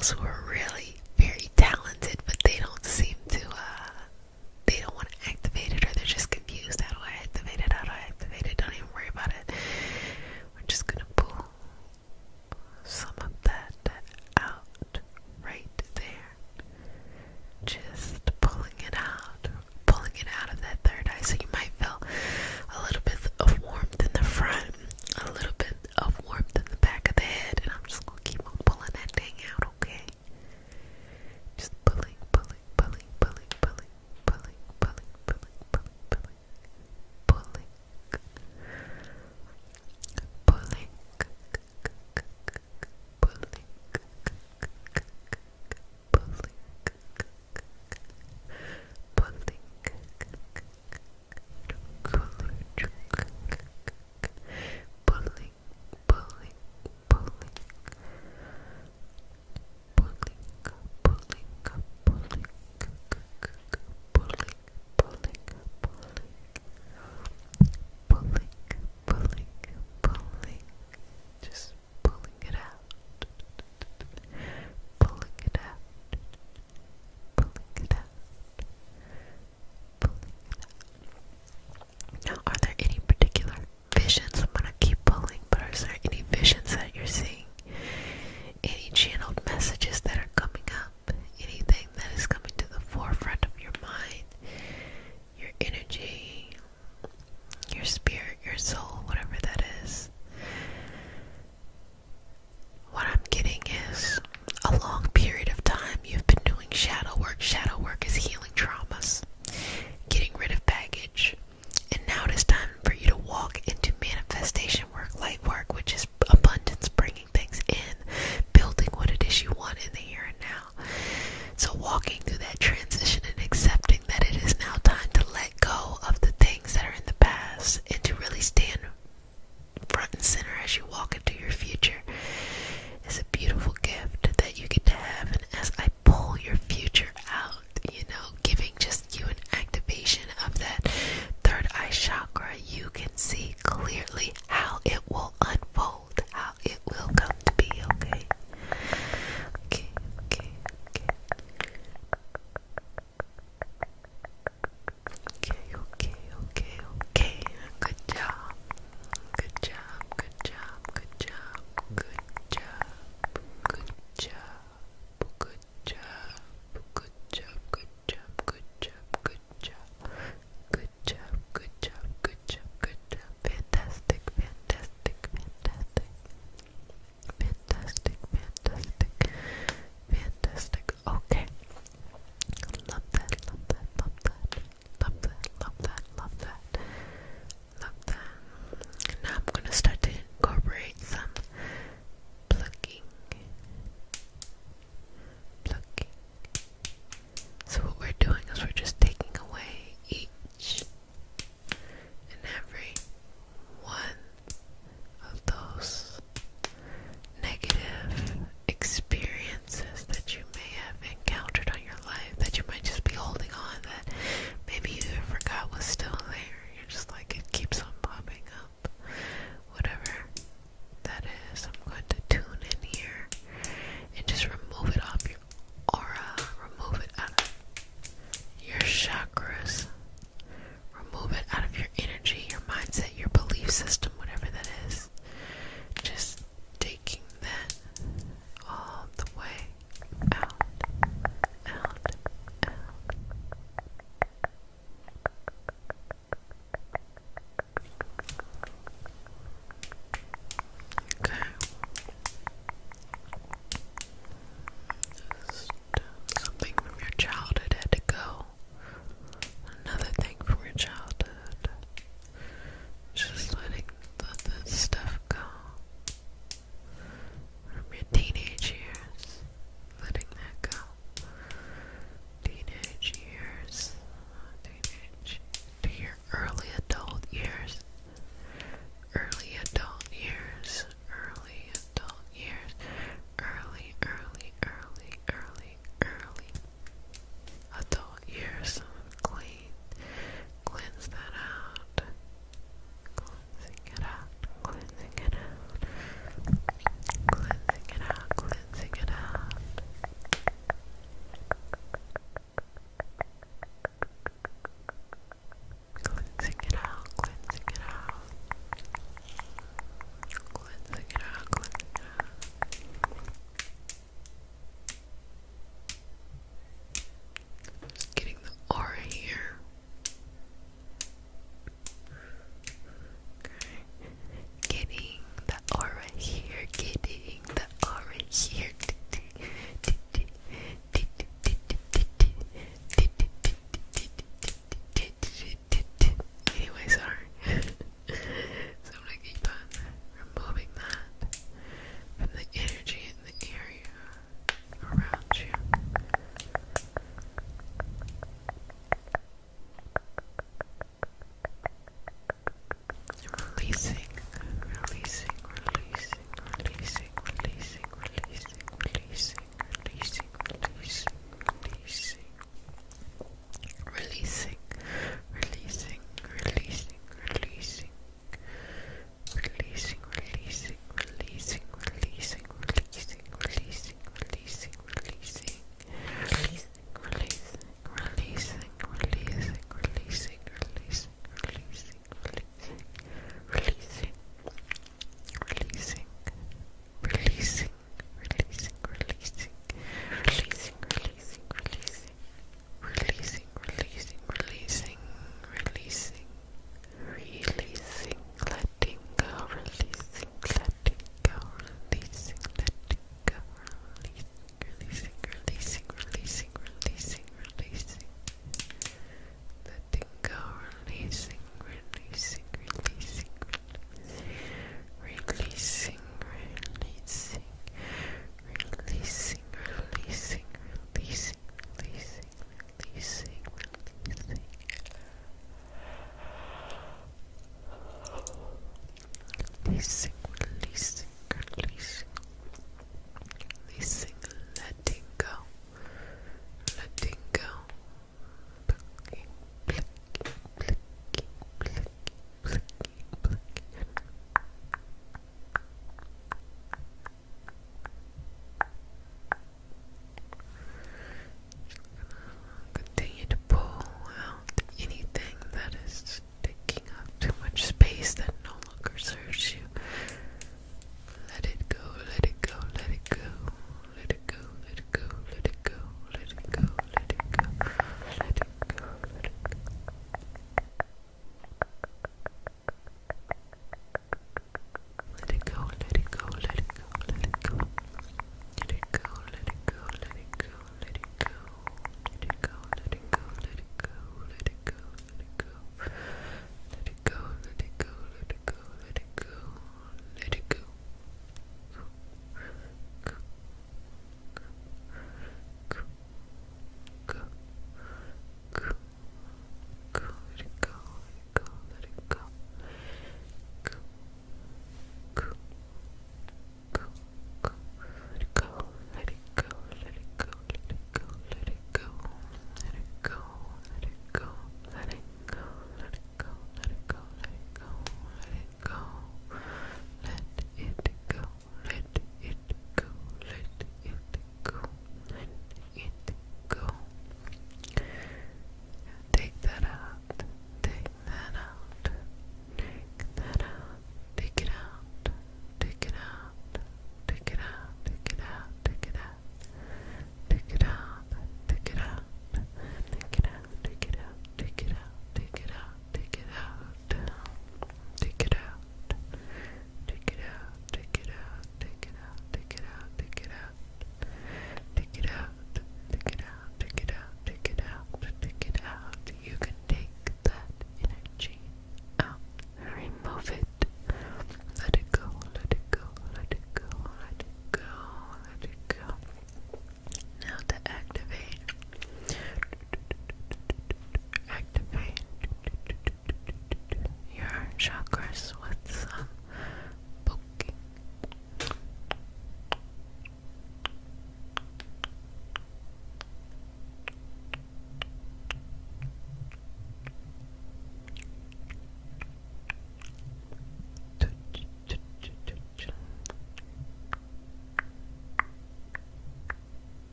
else who are really very talented, but they don't seem to, they don't want to activate it, or they're just confused. How do I activate it? How do I activate it? Don't even worry about it. We're just gonna pull some of that out right there. Just pulling it out of that third eye. So you might feel a little bit of warmth in the front, a little bit of warmth in the back of the head, and I'm just gonna keep on pulling that thing out, okay?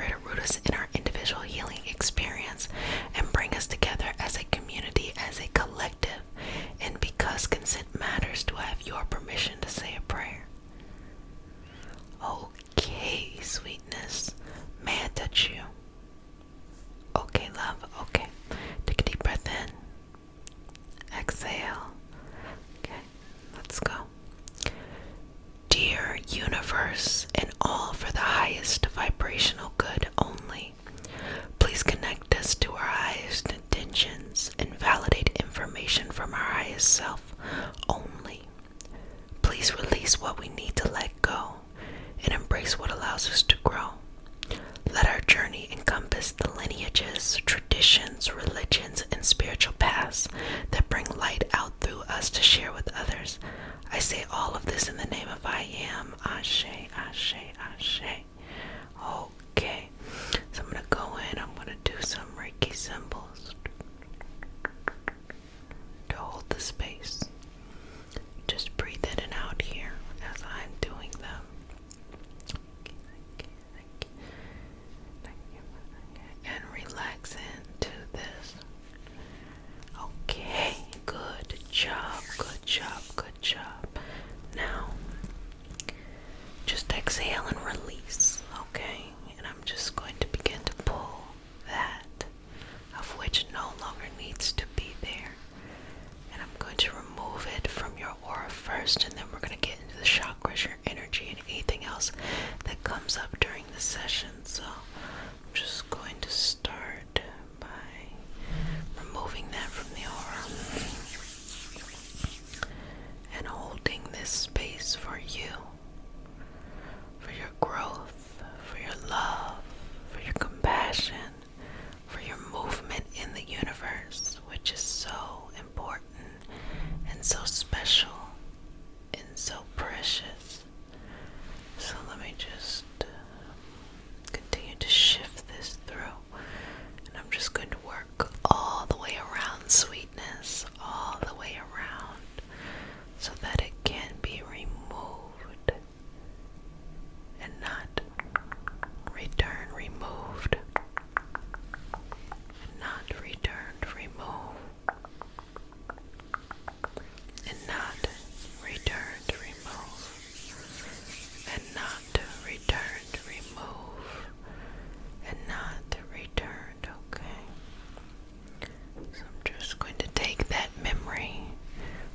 Chakra to root us in our individual healing experience and bring us together as a community, as a collective. And because consent matters, do I have your permission to say a prayer? Okay, sweetness. May I touch you? Okay, love. Okay. Take a deep breath in. Exhale. Okay, let's go. Dear universe, and all for the highest vibrational good only, please connect us to our highest intentions and validate information from our highest self only. Please release what we need to let go and embrace what allows us to grow. Let our journey encompass the lineages, traditions, religions, and spiritual paths that bring light out through us to share with others. I say all of this in the name of I am. Ashe, Ashe, Ashe. Okay, so I'm going to go in. I'm going to do some Reiki symbols to hold the space. Just breathe in and out here as I'm doing them. And relax into this. Okay, good job, good job, good job. Now, just exhale and release, okay? And I'm just going to begin to pull that of which no longer needs to be there. And I'm going to remove it from your aura first, and then we're going to get into the chakras, your energy, and anything else that comes up during the session. So I'm just going to start by removing that from the aura and holding this space for you, for your growth, for your love, for your compassion, for your movement in the universe, which is so important and so special and so precious. So let me just continue to shift this through, and I'm just going to work all the way around, sweetness, all the way around, so that it can be removed and not removed, and not removed, and not removed, and not remove, and not returned, okay? So I'm just going to take that memory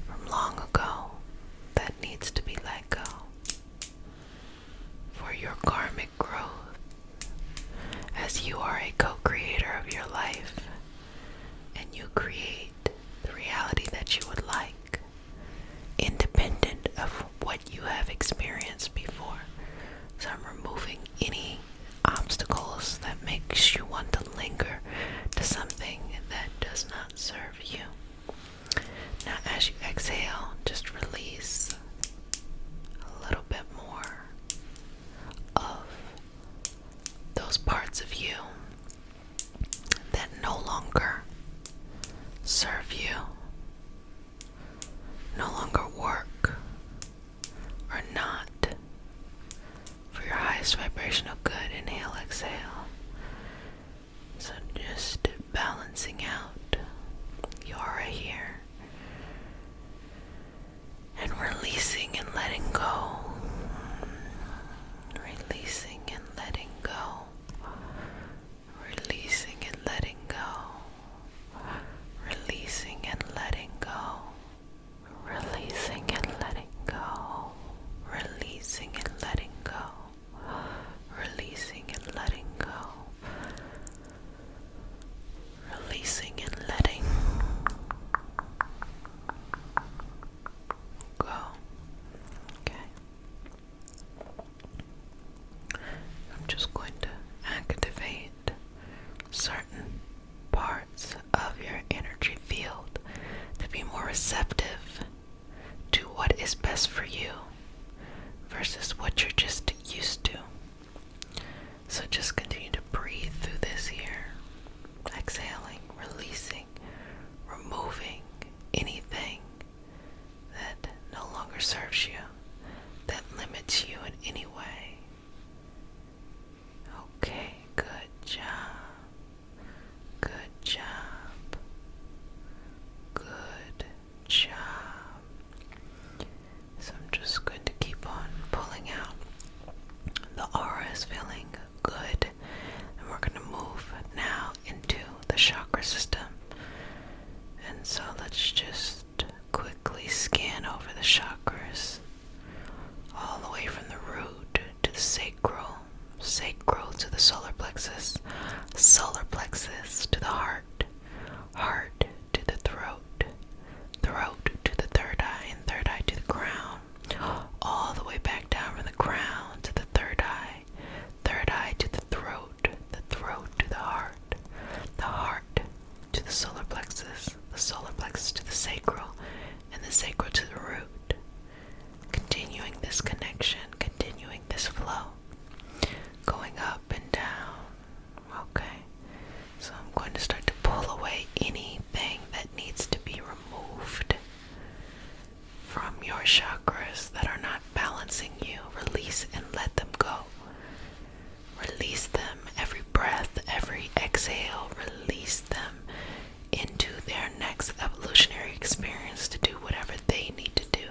from long ago that needs to be let go for your karmic growth, as you are a co-creator of your life, and you create the reality that you would like, independent of what you have experienced before. So I'm removing any obstacles that makes you want to linger to something that does not serve you. Now as you exhale, just release a little bit more of those parts of you that no longer serve you, no longer work, or not for your highest vibrational good. Inhale, exhale. So just balancing out your aura here and releasing and letting go. Releasing and letting go. Releasing and letting go. Releasing and plexus, solar plexus to the heart, heart to the throat, throat to the third eye, and third eye to the crown, all the way back down from the crown to the third eye to the throat to the heart to the solar plexus to the sacral, and the sacral to the root. Continuing this connection, continuing this flow, going up and down. Okay, so I'm going to start to pull away anything that needs to be removed from your chakras that are not balancing you. Release and let them go. Release them every breath, every exhale. Release them into their next evolutionary experience to do whatever they need to do.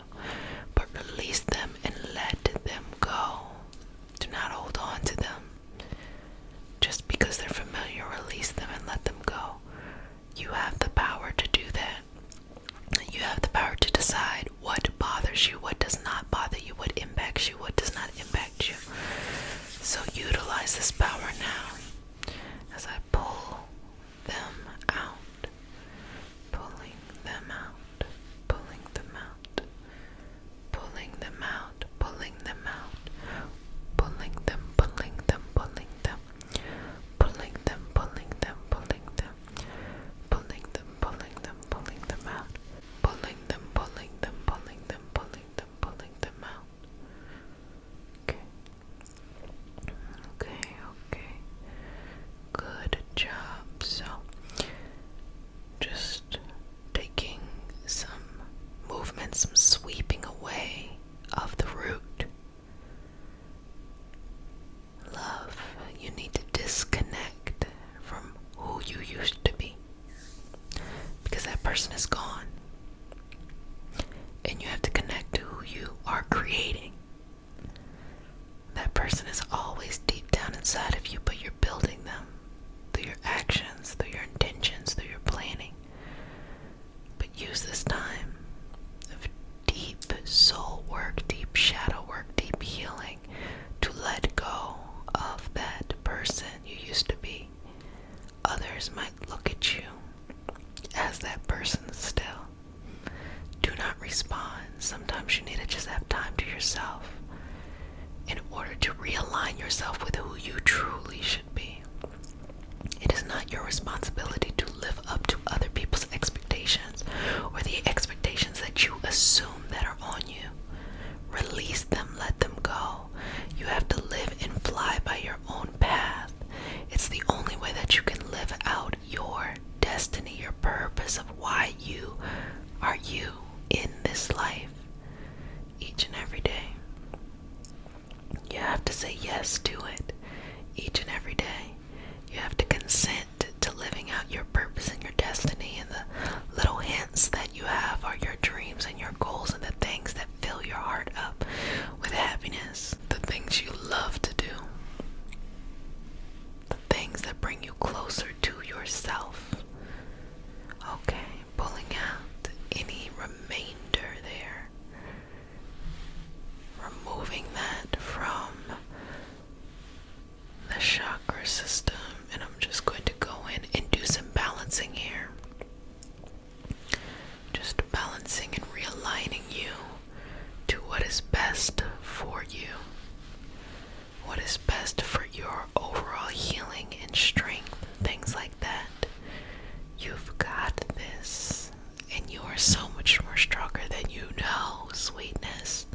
But release them and let them go. Do not hold on to them. Just because they're familiar, release them and let them go. You have the power to do that. You have the power to decide what bothers you, what does not bother you, what impacts you, what does not impact you. So utilize this power now as I pull them out, pulling them out, pulling them out, pulling them out, pulling them out, pulling them, pulling them, pulling them, pulling them, pulling them, pulling them, pulling them, pulling them, pulling them out, pulling them, pulling them, pulling them, pulling them, pulling them out. Okay. Good job. So, just taking some movement, some sweeping away of the root. Love, you need to disconnect from who you used to be, because that person is gone. And you have to connect to who you are creating. That person is always deep down inside of you, but you're building them through your actions, through your intentions, through your planning. But use this time of deep soul work, deep shadow work, deep healing to let go of that person you used to be. Others might look at you as that person still. Do not respond. Sometimes you need to just have time to yourself in order to realign yourself with who you truly should be. It is not your responsibility to live up to other people's expectations or the expectations that you assume that are on you. Release them, let them go. You have to live and fly by your own path. It's the only way that you can live out your destiny, your purpose of why you are you in this life each and every day. You have to say yes to it each and every day. You have to consent to living out your purpose and your destiny, and the little hints that you have are your dreams and your goals and the things that fill your heart up with happiness, the things you love to do, the things that bring you closer to yourself. Okay, pulling out any remainder there, removing that from the chakra system, and I'm just going to go in and do some balancing here. Just balancing and realigning you to what is best for you, what is best for your overall healing and strength, things like that. You've got this, and you are so much more stronger than you know, sweetness.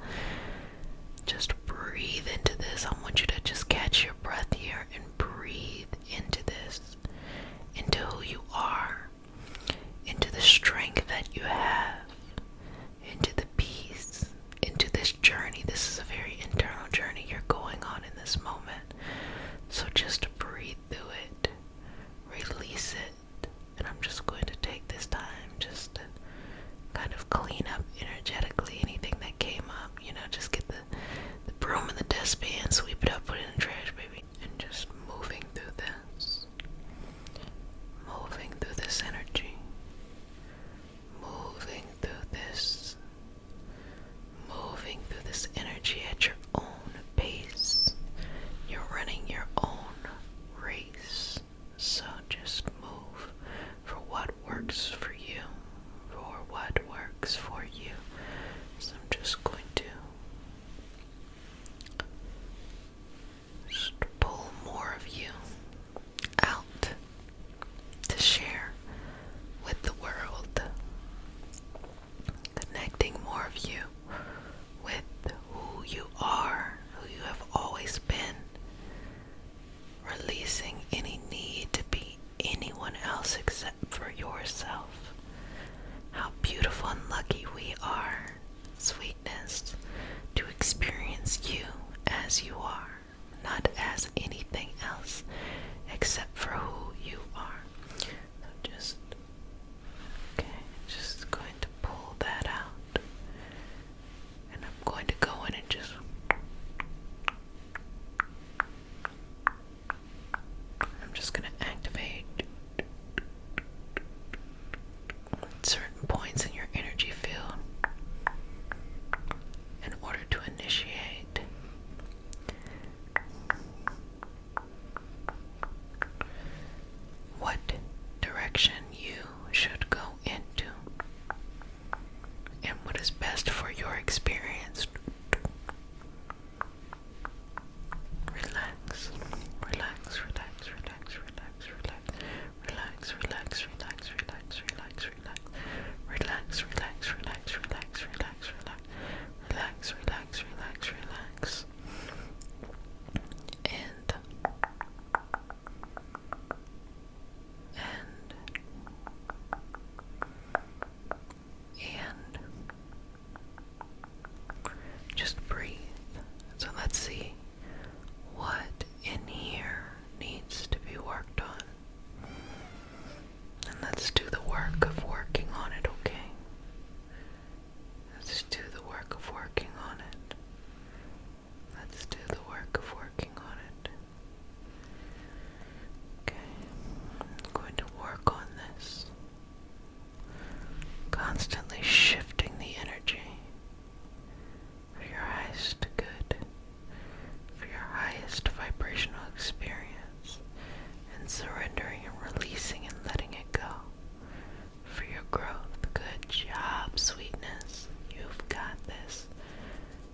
Just breathe into this. I want you to just catch your breath here and breathe surrendering and releasing and letting it go for your growth. Good job, sweetness. You've got this.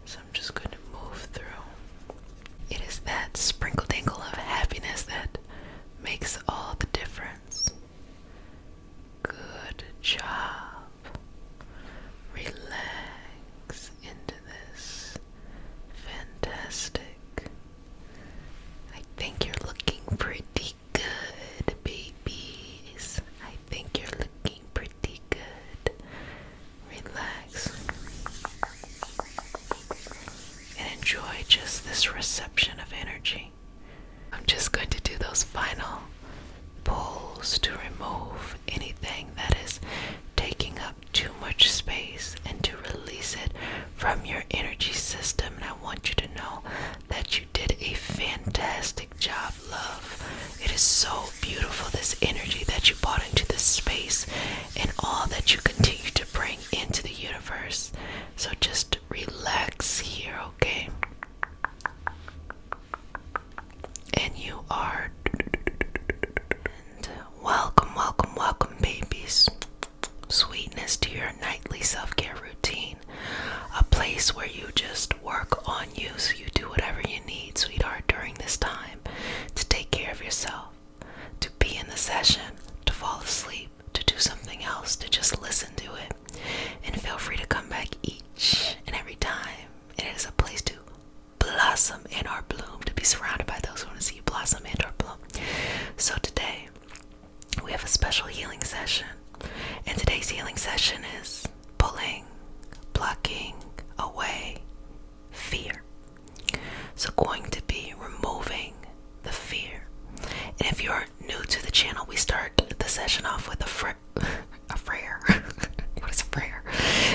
So I'm just going to move through. It is that sprinkle dingle of happiness that makes all the difference. Good job. Relax into this. Fantastic. I think you're looking pretty good, babies. I think you're looking pretty good. Relax. And enjoy just this reception of energy. I'm just going to do those final pulls to remove anything that is taking up too much space and to release it from your energy system. And I want you to know that you did a fantastic job, love. It is so beautiful, this energy that you brought into this space and all that you continue to bring into the universe. So just relax here, okay? And you are. And welcome, welcome, welcome, babies. Sweetness to your nightly self-care routine. A place where you just work on you, so you do whatever you need, sweetheart, during this time to take care of yourself, to be in the session, to fall asleep, to do something else, to just listen to it. And feel free to come back each and every time. It is a place to blossom and or bloom, to be surrounded by those who want to see you blossom and or bloom. So today we have a special healing session, and today's healing session is pulling, plucking away fear. So going to be removing the fear. And if you're new to the channel, we start the session off with a prayer. What is a prayer?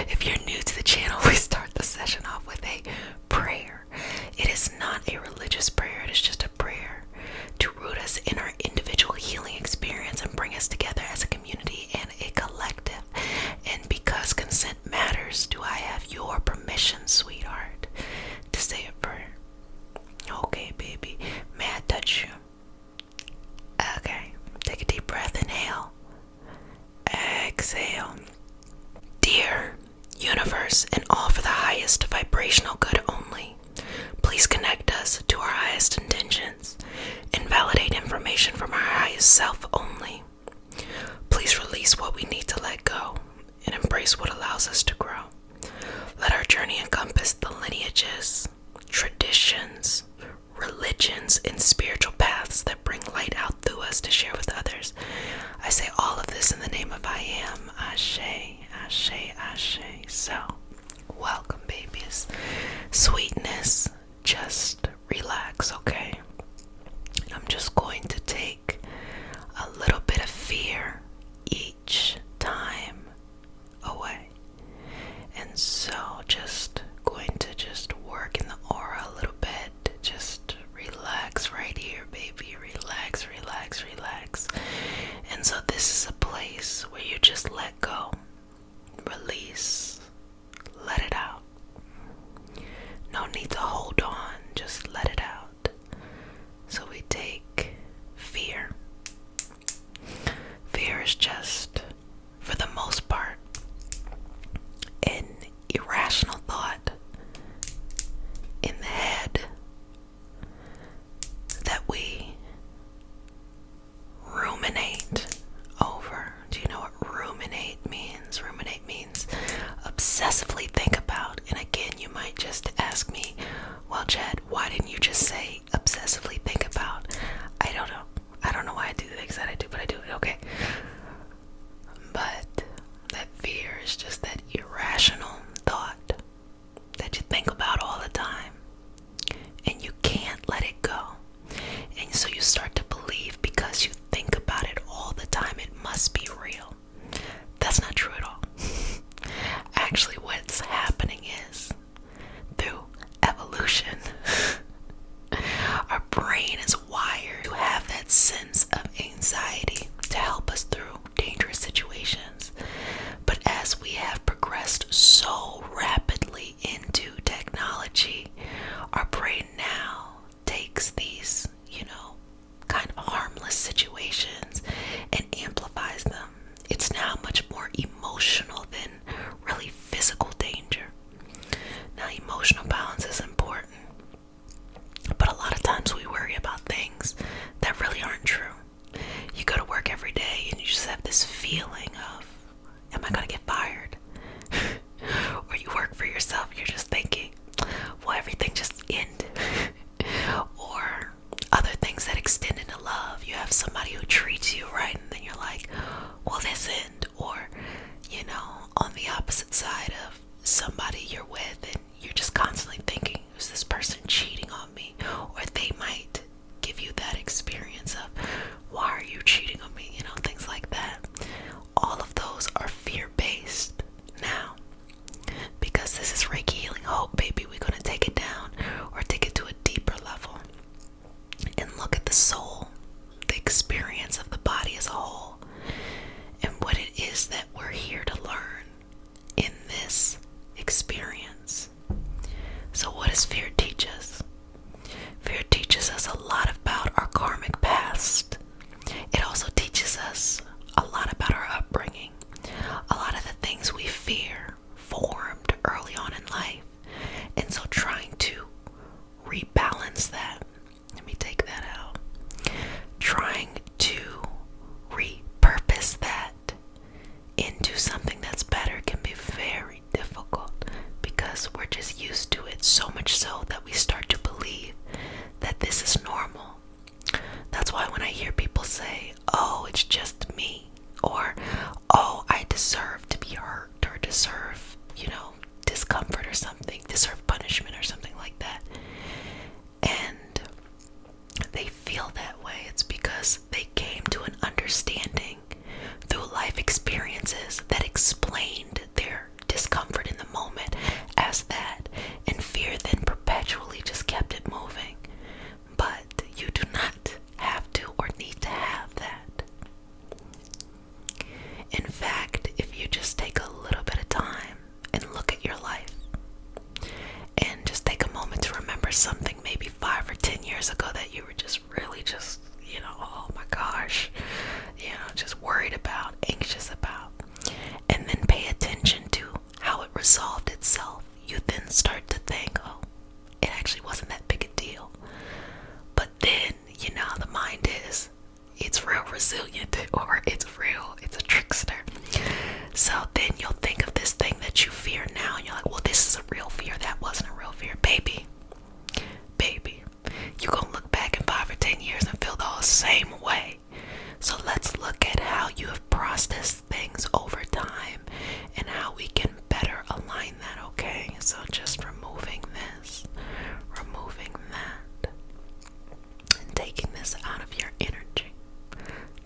If you're new to the channel, we start the session off with a prayer. It is not a religious prayer. It is just a prayer to root us in our individual healing experience and bring us together as a community and a collective. And because consent matters, do I have your permission, sweetheart, to say a prayer? Okay, baby. May I touch you? Okay. Take a deep breath. Inhale. Exhale. Dear universe and all for the highest vibrational good only, please connect us to our highest intentions and validate information from our highest self only. Please release what we need to let go and embrace what allows us to grow. Let our journey encompass the lineages, traditions, religions, and spiritual paths that bring light out through us to share with others. I say all of this in the name of I am. Ashe, ashe, ashe. So, welcome, babies. Sweetness, just relax, okay? I'm just going to take have somebody who treats you right, and then you're like, well, this end. Or, on the opposite side of somebody you're with, and you're just constantly thinking, is this person cheating on me? Or they might give you that experience of, why are you cheating on me? Things like that. All of those are fear-based. Now, because this is Reiki Healing Hope, baby, we're going to take it down, or take it to a deeper level, and look at the soul, the experience of the body as a whole, and what it is that we're here to learn in this experience. So what does fear teach us? Fear teaches us a lot about our karmic past. It also teaches us a lot about our upbringing. A lot of the things we fear formed early on in life. And so trying to rebalance that, let me take that out, trying to repurpose that into something that's better can be very difficult, because we're just used to it, so much so that we start to believe that this is normal. That's why when I hear people say, oh, it's just me, or, oh, I deserve to be hurt, or deserve, discomfort or something, deserve punishment or something like that, and they feel that way, it's because they came to an understanding through life experiences that explained their discomfort in the moment as that, and fear then perpetually just kept it moving. But you do not have to or need to have that. In fact, if you just take a little bit of time and look at your life, and just take a moment to remember something maybe 5 or 10 years ago that you were just really just, oh my gosh, just worried about, anxious about, and then pay attention to how it resolved itself, you then start to think, oh, it actually wasn't that big a deal. But then, the mind is, it's real resilient, or it's a trickster. So then you'll think of this thing that you fear now, and you're like, well, this is a real fear, that wasn't a real fear. Baby, you're gonna look back in 5 or 10 years and feel the same way. So let's look at how you have processed things over time, and how we can better align that, okay? So just removing this, removing that, and taking this out of your energy.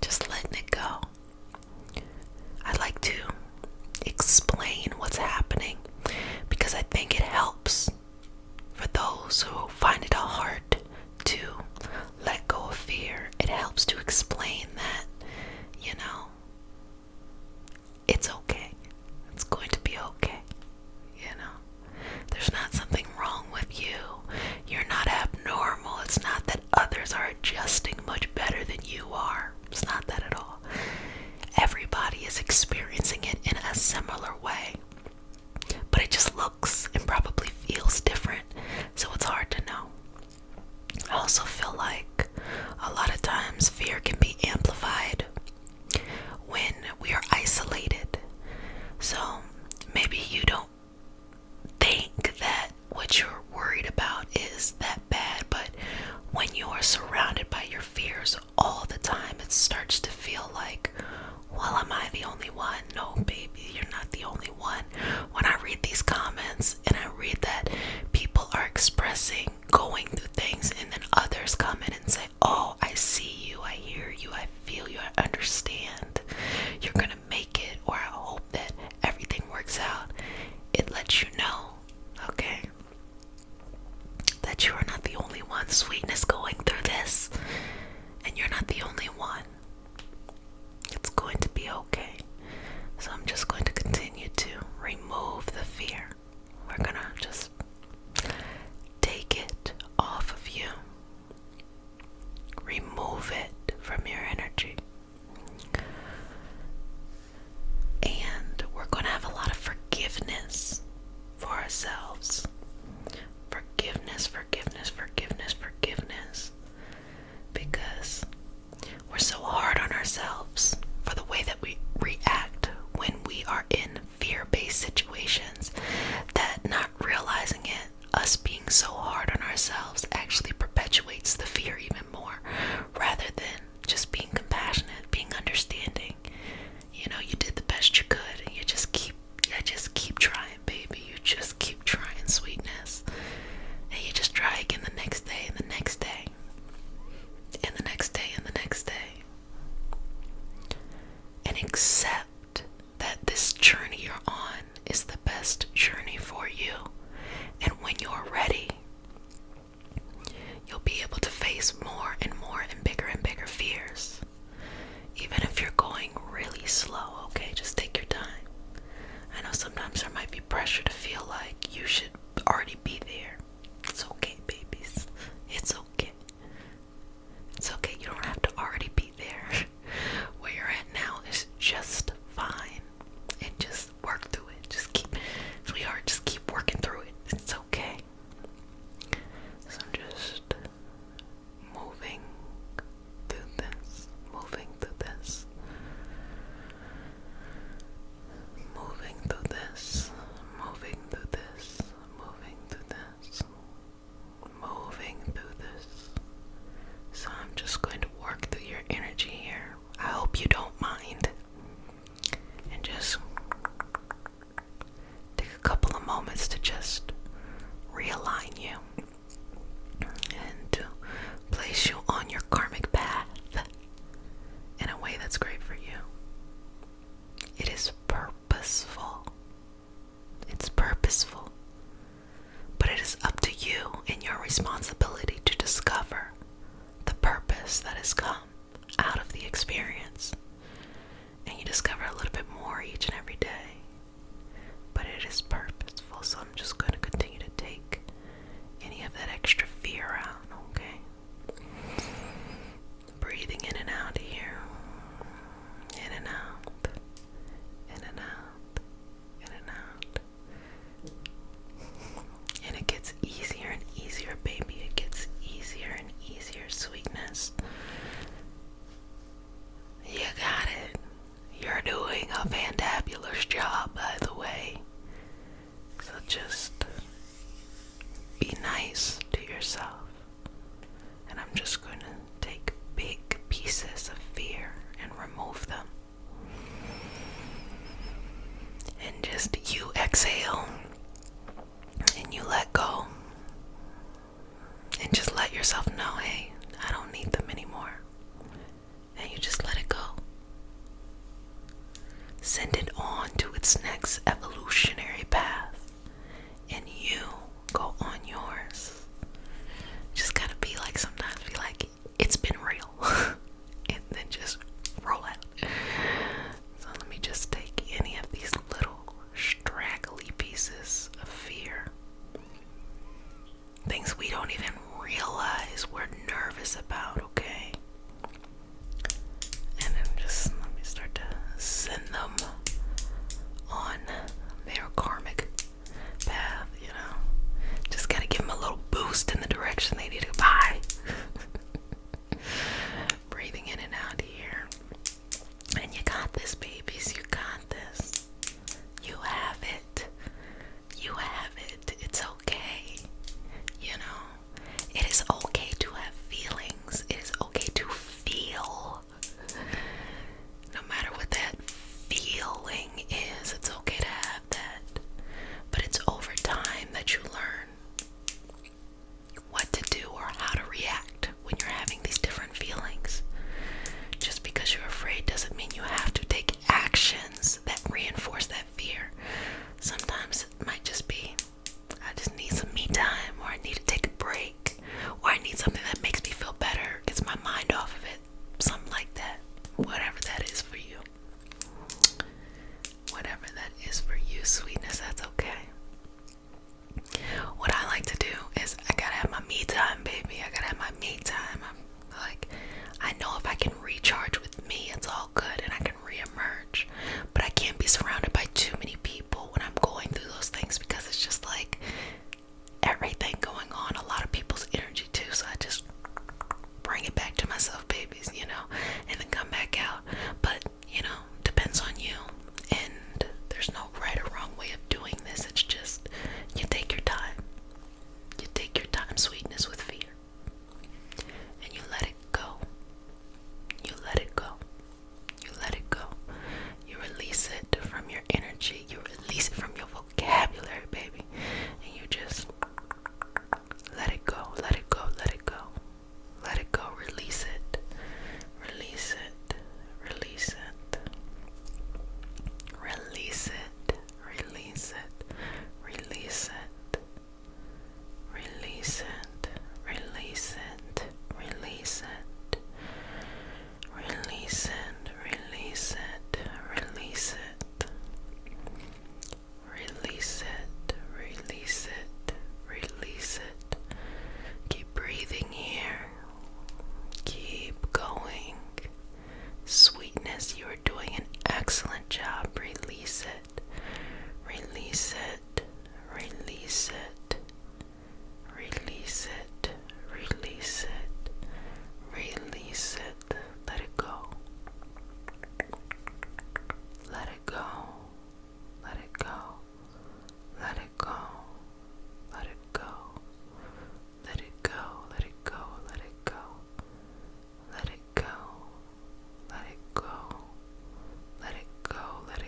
Just letting it go. I like to explain what's happening, because I think it helps for those who find it hard to let go of fear. It helps to explain that, it's okay. It's going to be okay. There's not something wrong with you. You're not abnormal. It's not that others are adjusting much better than you are. It's not that at all. Everybody is experiencing it in a similar way, but it just looks and probably feels different, so it's hard to know. I also feel like a lot of times fear can be amplified when we are isolated. So maybe you don't think that what you're worried about is that bad, but when you are surrounded by your fears all the time, it starts to feel like, well, am I the only one? No, baby, you're not the only one. When I read these comments and I read that people are expressing, going through things, and then others come in and say, oh, I see you, I hear you, I feel you, I understand. You're gonna make it, or I hope that everything works out. It lets you know, okay, that you are not the only one, sweetness, going through this, and you're not the only one. It's going to be okay. So I'm just going to continue to remove the fear. We're gonna just take it off of you. Remove it from your energy. And we're going to have a lot of forgiveness for ourselves. Forgiveness, forgiveness, forgiveness, forgiveness. Because we're so hard on ourselves for the way that we react when we are in fear-based situations, that not realizing it, us being so hard on ourselves, actually perpetuates the fear even more, rather than just being that's great for you. It is purposeful. It's purposeful. But it is up to you and your responsibility to discover the purpose that has come out of the experience. And you discover a little bit more each and every day. But it is purposeful, so I'm just going to continue to take any of that extra fear out, okay? Breathing in and out here. In and out. In and out. In and out. And it gets easier and easier, baby. It gets easier and easier, sweetness. You got it. You're doing a fantabulous job, by the way. So just be nice to yourself. And I'm just going to take big pieces of fear and remove them. And just you exhale and you let go. And just let yourself know, hey, I don't need them anymore. And you just let it go. Send it on to its next evolutionary path. And you go on yours. Just gotta be like, sometimes be like, it's been real. And then just roll out. So let me just take any of these little straggly pieces of fear. Things we don't even realize we're nervous about, okay? And then just let me start to send them on their karmic path, you know? Just gotta give them a little boost in the direction they need to go. Bye. Breathing in and out here. And you got this, babies. You got this. You have it. You have it. It's okay. You know, it is okay to have feelings. It is okay to feel. No matter what that feeling is, it's okay to have that. But it's over time that you learn what to do or how to react when you're having these different feelings. Just because you're afraid doesn't mean you have to take actions that reinforce that fear. Sometimes it might just be, I just need some me time, or I need to take a break, or I need something that makes me feel better, gets my mind off of it, something like that. Whatever that is for you. Whatever that is for you, sweetness, that's okay. What I like to do is I gotta have my me time, baby. I gotta have my me time. I'm like, I know if I can recharge with me, it's all good and I can reemerge. But I can't be surrounded by too many people when I'm going through those things, because it's just like everything going on, a lot of people's energy too. So I just bring it back to myself, babies, you know, and then come back out. But, you know, depends on you. And there's no right or wrong way of doing this. It's just, you take your time. You take your time, sweetness, with fear. And you let it go. You let it go. You let it go. You release it from your energy. You release it from your vocabulary, baby. And you just let it go. Let it go. Let it go. Let it go. Release it. Release it. Release it. Release it. Release it. Release it. Release it. Release it. Release it. Release it. Release it. Release it. Release it. Release it. Release it. Keep breathing here. Keep going. Sweetness, you are doing an excellent job. Release it. Release it. Release it. Release it. Release it. Release it. Let it go. Let it go. Let it go. Let it go. Let it go. Let it go. Let it go. Let it go. Let it go. Let it go. Let it go. Let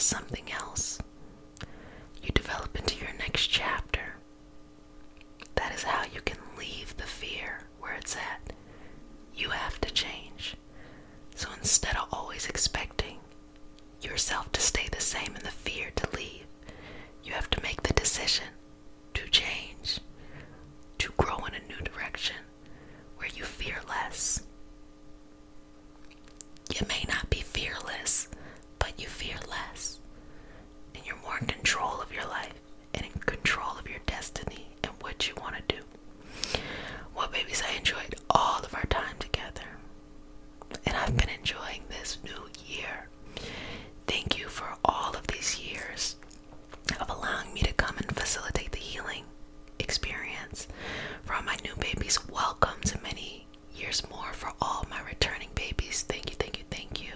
something else. You develop into your next chapter. That is how you can leave the fear where it's at. You have to change. So instead of always expecting yourself to stay the same and the fear to leave, you have to make the decision to change, to grow in a new direction where you fear less. You may not be fearless, but you fear less. And you're more in control of your life and in control of your destiny and what you want to do. Well, babies, I enjoyed all of our time together. And I've been enjoying this new year. Thank you for all of these years of allowing me to come and facilitate the healing experience. For all my new babies, welcome to many years more. For all my returning babies, thank you, thank you, thank you.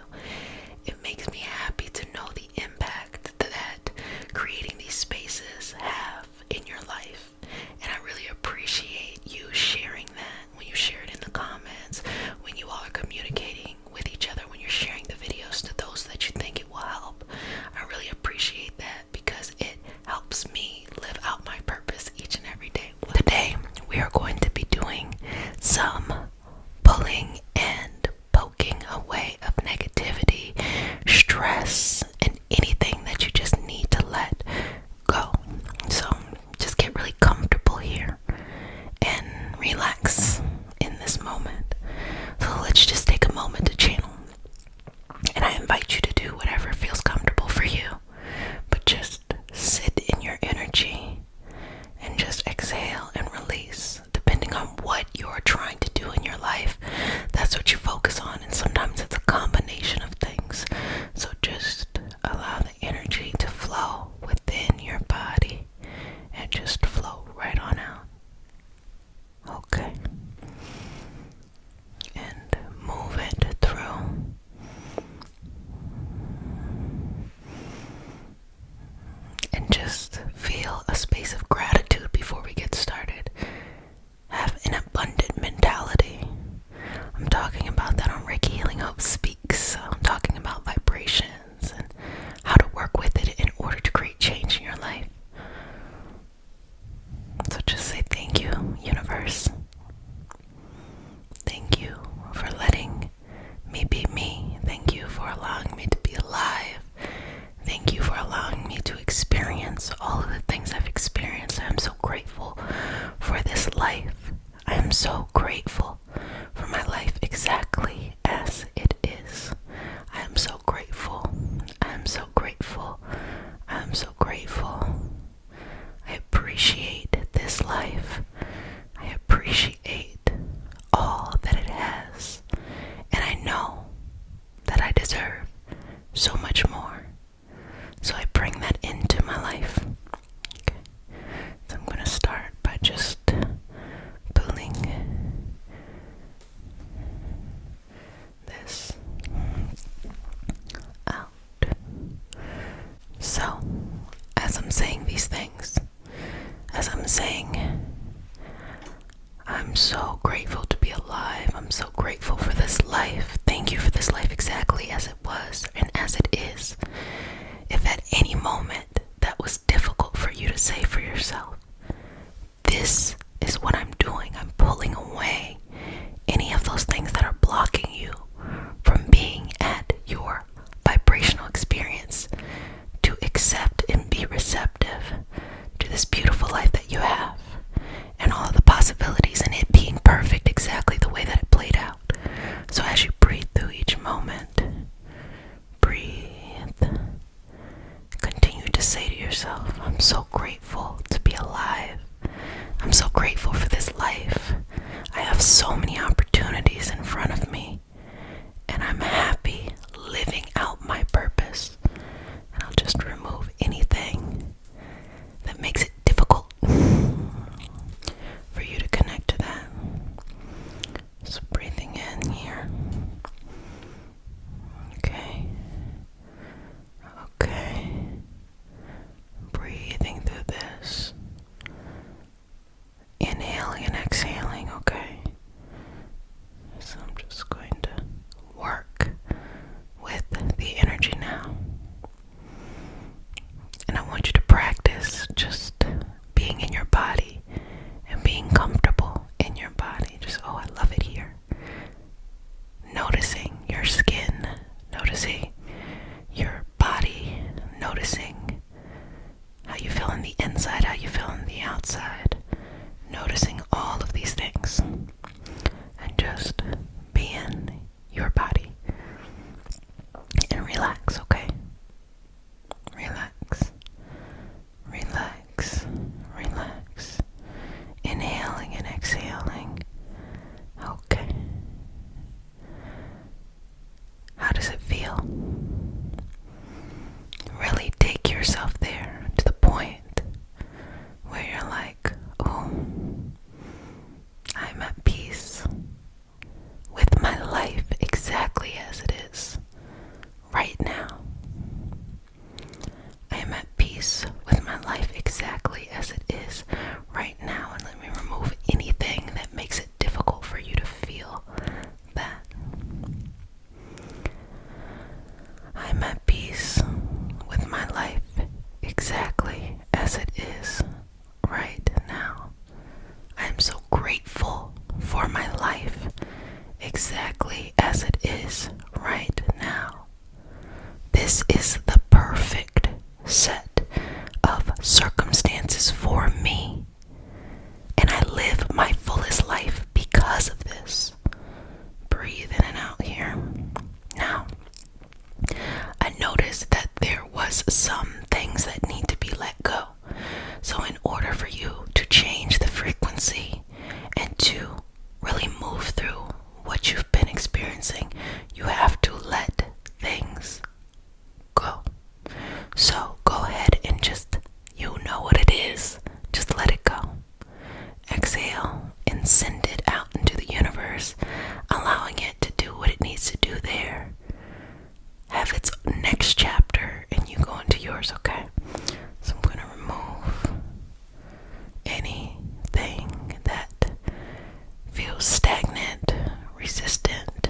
breathe in and out here. Now, I noticed that there was some things that need to be let go. So in order for you to change the frequency and to really move through what you've been experiencing, you have to let things go. So go ahead and just, you know what it is, just let it go. Exhale and send it out into the universe, allowing it to do what it needs to do there. Have its next chapter and you go into yours, okay? So I'm going to remove anything that feels stagnant, resistant,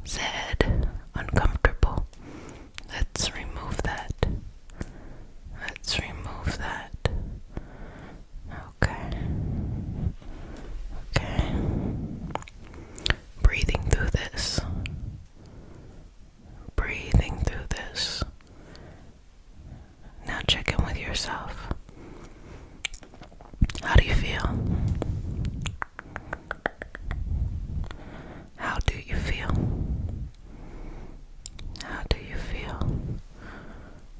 sad, uncomfortable. Let's remove that. Let's remove that. Okay. Okay. Breathing through this. Breathing through this. Now check in with yourself. How do you feel? How do you feel? How do you feel?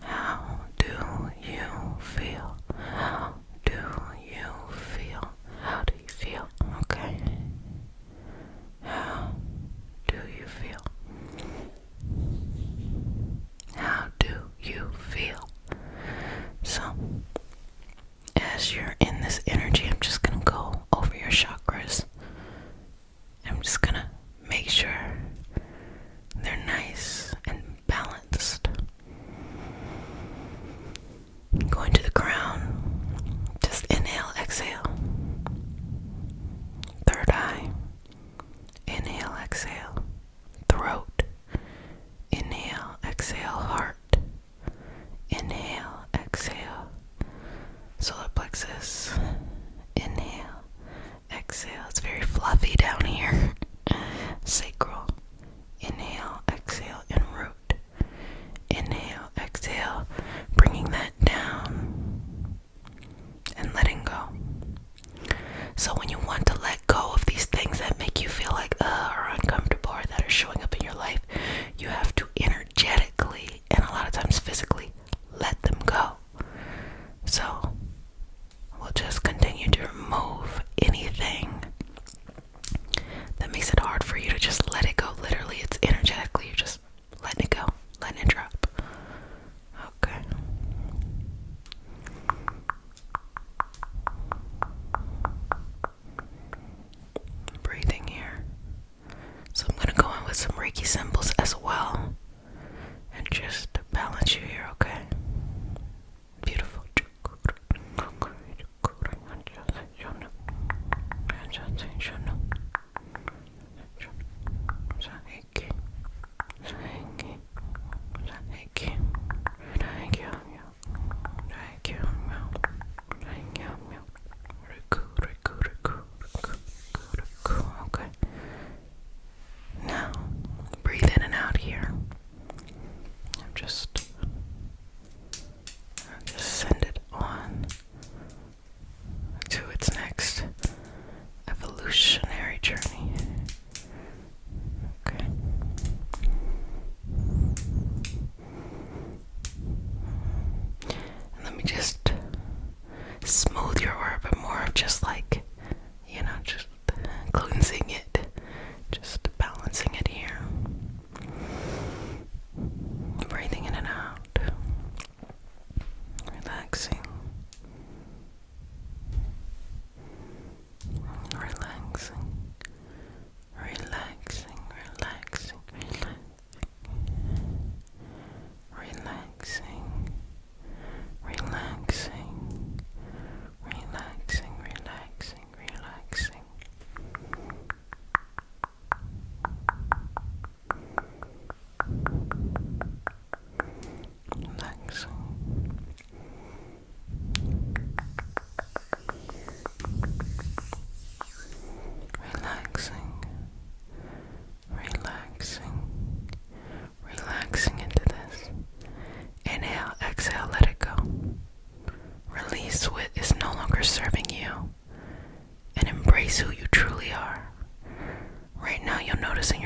How do you feel? How do you feel? How do you feel? Okay. How do you feel? How do you feel? So, as you're in this energy, I'm just gonna go over your chakras. I'm just gonna make sure they're nice and balanced. Going to the crown, just inhale, exhale. Third eye, inhale, exhale. Throat, inhale, exhale. Heart, inhale, exhale. Solar plexus, inhale, exhale. It's very fluffy down here. Sacral, inhale, exhale, and root. Inhale, exhale, bringing that down and letting go. So when you want to let go of these things that make you feel like or uncomfortable or that are showing up in your life, you have to energetically and a lot of times physically let them go. So we'll just continue to remove anything that makes it hard for you to just let it go. Literally, it's energetically, you're just letting it go, letting it drop. Okay. Breathing here. So I'm going to go in with some Reiki symbols as well and just balance you here, okay? Beautiful. Okay. Now, breathe in and out here. I'm just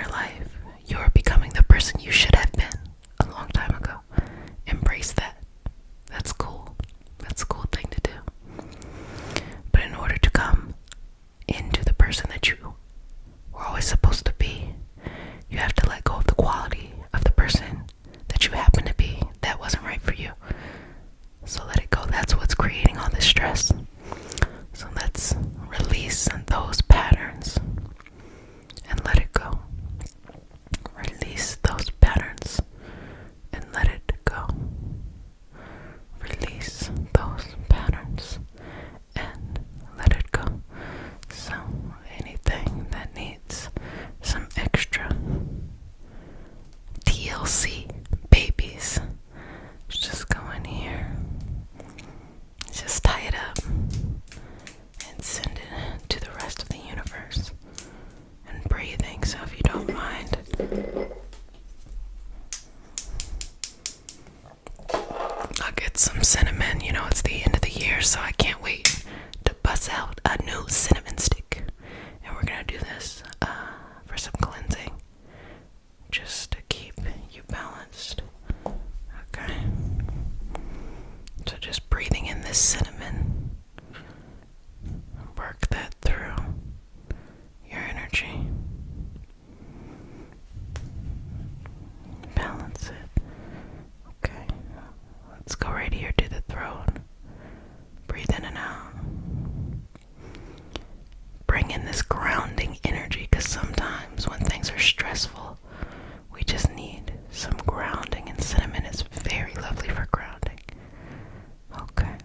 your life. You're becoming the person you should have been a long time ago. Embrace that. That's cool. That's a cool thing to do. But in order to come into the person that you were always supposed to be, you have to let go of the quality of the person that you happen to be that wasn't right for you. So let it go. That's what's creating all this stress. So let's release those patterns and let it go. Release those patterns and let it go. Release those patterns and let it go. So anything that needs some extra TLC babies, just go in here, just tie it up and send it to the rest of the universe. And breathing, so if you don't mind, I'll get some cinnamon. You know, it's the end of the year, so I can't wait to bust out a new cinnamon stick. And we're gonna do this for some cleansing, just to keep you balanced. Okay. So just breathing in this cinnamon, work that through your energy. Balance it. Okay. Let's go right here to the throat. Breathe in and out. Bring in this grounding energy, because sometimes when things are stressful, we just need some grounding, and cinnamon is very lovely for grounding. Okay.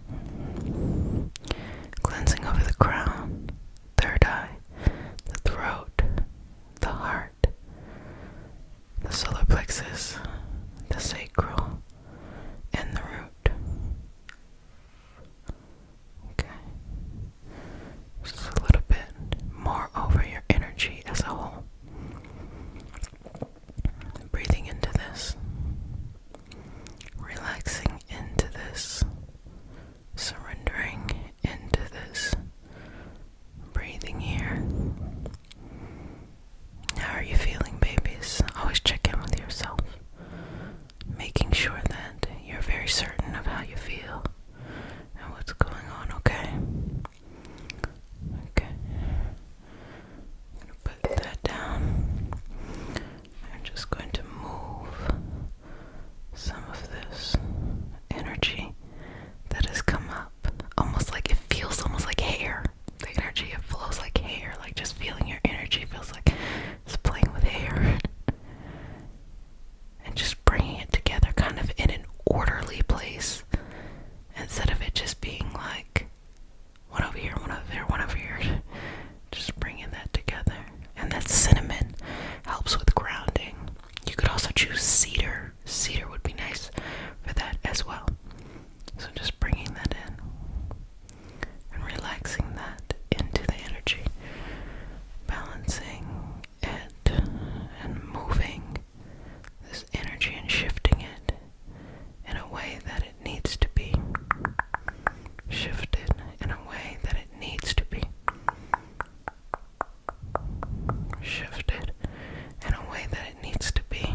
Cleansing over the crown, third eye, the throat, the heart, the solar plexus, the sacral, and the root. Okay. Just a little bit more over your energy as a whole. Breathing into this, relaxing into this, surrendering into this, breathing here. How are you feeling, babies? Always check in with yourself, making sure that you're very certain of how you feel and what's going on, okay? Okay. I'm gonna put that down. I'm just going to move some of this energy that has come up, almost like it feels almost like hair. The energy, it flows like hair, like just feeling your energy feels like it's playing with hair. And just bringing it together kind of in an orderly place, instead of it just being like one over here, one over there, one over here. Just bringing that together. And that cinnamon helps with grounding. You could also choose cedar. Cedar would be nice for that as well. So just bringing that in and relaxing that into the energy, balancing it and moving this energy and shifting it in a way that it needs to be shifted, in a way that it needs to be shifted, in a way that it needs to be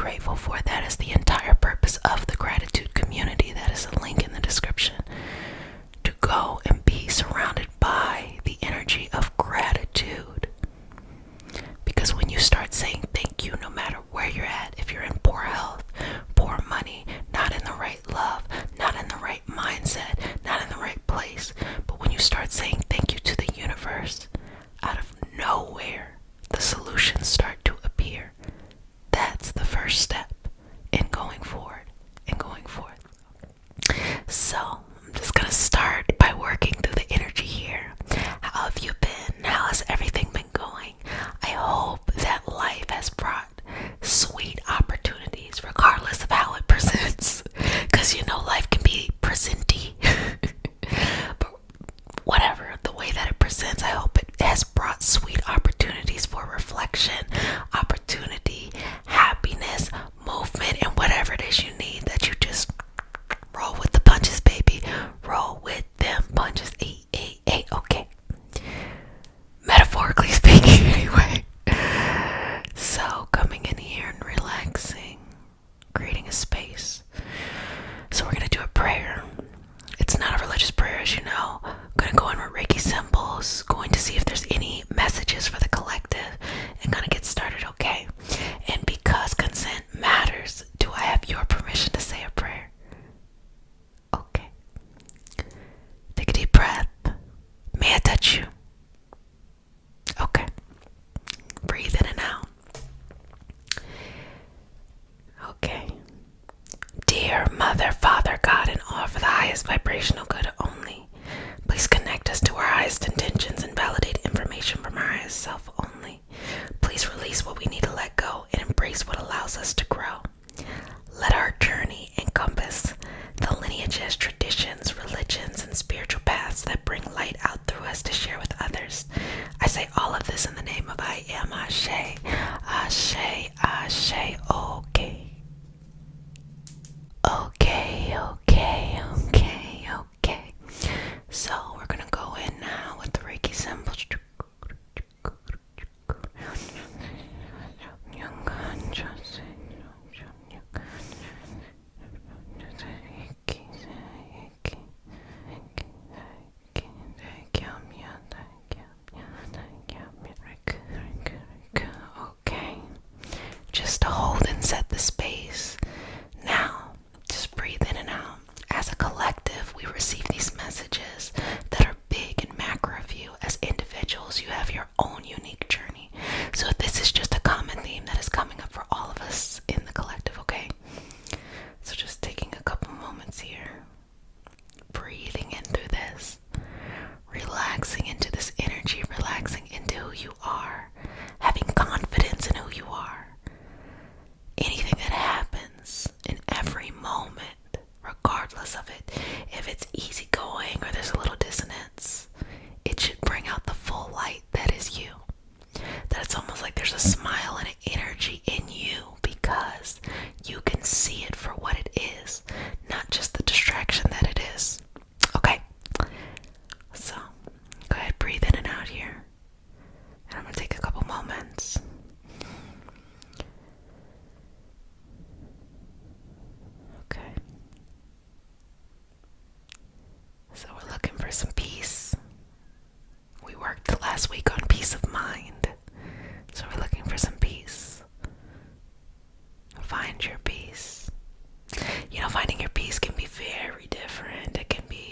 grateful for. That is the entire purpose of the gratitude community. That is a link in the description. To go and be surrounded by the energy of gratitude. Because when you start saying thank you, no matter where you're at, if you're in poor health, poor money, not in the right love, not in the right mindset, not in the right place, but when you start saying thank you to the universe, out of nowhere, the solutions start to appear. That's the first step in going forward and going forth. So, I'm just going to start by working through the energy here. How have you been? How has everything been going? I hope that life has brought sweet opportunities, regardless of how it presents. Because you know, life can be presenty. But whatever, the way that it presents, I hope it has brought sweet opportunities for reflection, opportunity, happiness, movement, and whatever it is you need, that you just roll with the punches, baby. Roll with them punches. Okay. Metaphorically speaking, anyway. So, coming in here and relaxing, creating a space. So, we're going to do a prayer. It's not a religious prayer, as you know. I'm going to go in with Reiki symbols, going to see if there's any messages for the collective, and going to get started, okay? And because consent matters, do I have your permission to say a prayer? Okay. Take a deep breath. May I touch you? Okay. Breathe in and out. Okay. Dear Mother, Father, God, and all for the highest vibrational good only, please connect us to our highest intentions and validate information from our highest self only. Please release what we need to let go and embrace what allows us to grow. Let our journey encompass the lineages, traditions, religions, and spiritual paths that bring light out through us to share with others. I say all of this in the name of I am Ashe. Ashe, Ashe, okay. Okay. So we're gonna go in now with the Reiki symbols. Okay. Just to hold and set the space. Now, just breathe in and out. As a collective, we receive these messages that are big and macro view. As individuals, you have your own unique journey. So this is just a common theme that is coming up for all of us in the collective, okay? So just taking a couple moments here, breathing in through this, relaxing into this energy, relaxing into who you are, having confidence in who you are. Anything that happens in every moment, regardless of it, if it's easygoing or there's a little dissonance, it should bring out the full light that is you. That it's almost like there's a smile and an energy in you because you can see it for what it is, not just the distraction that it is. Okay, so go ahead, breathe in and out here. And I'm going to take a couple moments. Okay. So we're looking for some peace. We worked last week on peace of mind. So we're looking for some peace. Find your peace. You know, finding your peace can be very different. It can be,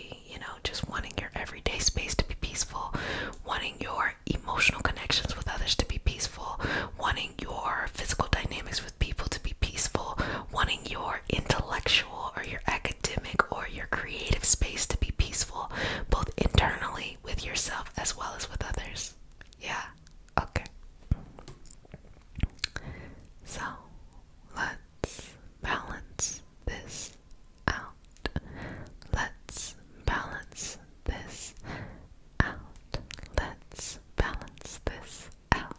just wanting your everyday space to be peaceful, wanting your emotional connections with others to be peaceful, wanting your physical dynamics with people to be peaceful, wanting your intellectual or your academic or your creative space to be peaceful, both internally with yourself as well as with others. Yeah, okay. So, let's balance this out. Let's balance this out. Let's balance this out.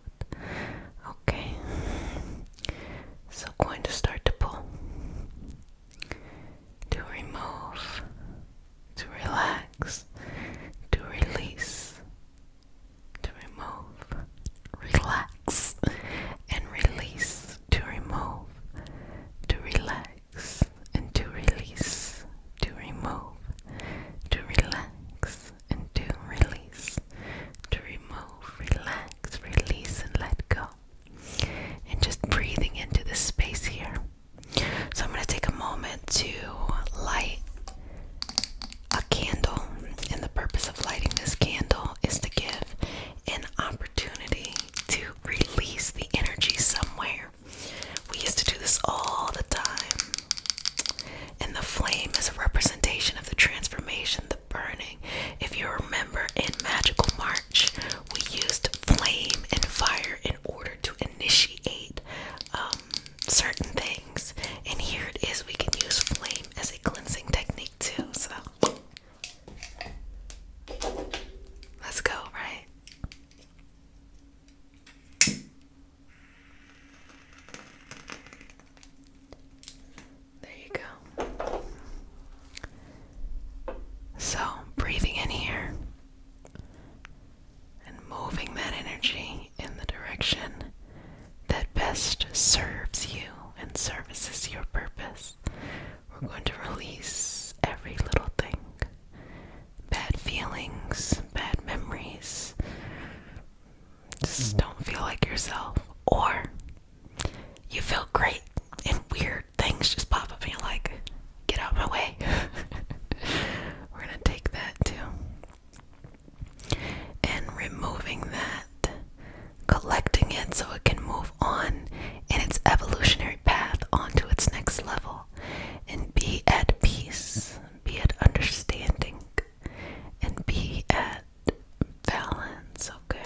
release your purpose. We're going to release every little thing. Bad feelings, bad memories. Just don't feel like yourself. Or you feel great and weird things just pop up and you're like, get out of my way. We're going to take that too. And removing that, collecting it so it can move on in its evolutionary path onto its next level and be at peace, be at understanding, and be at balance. Okay.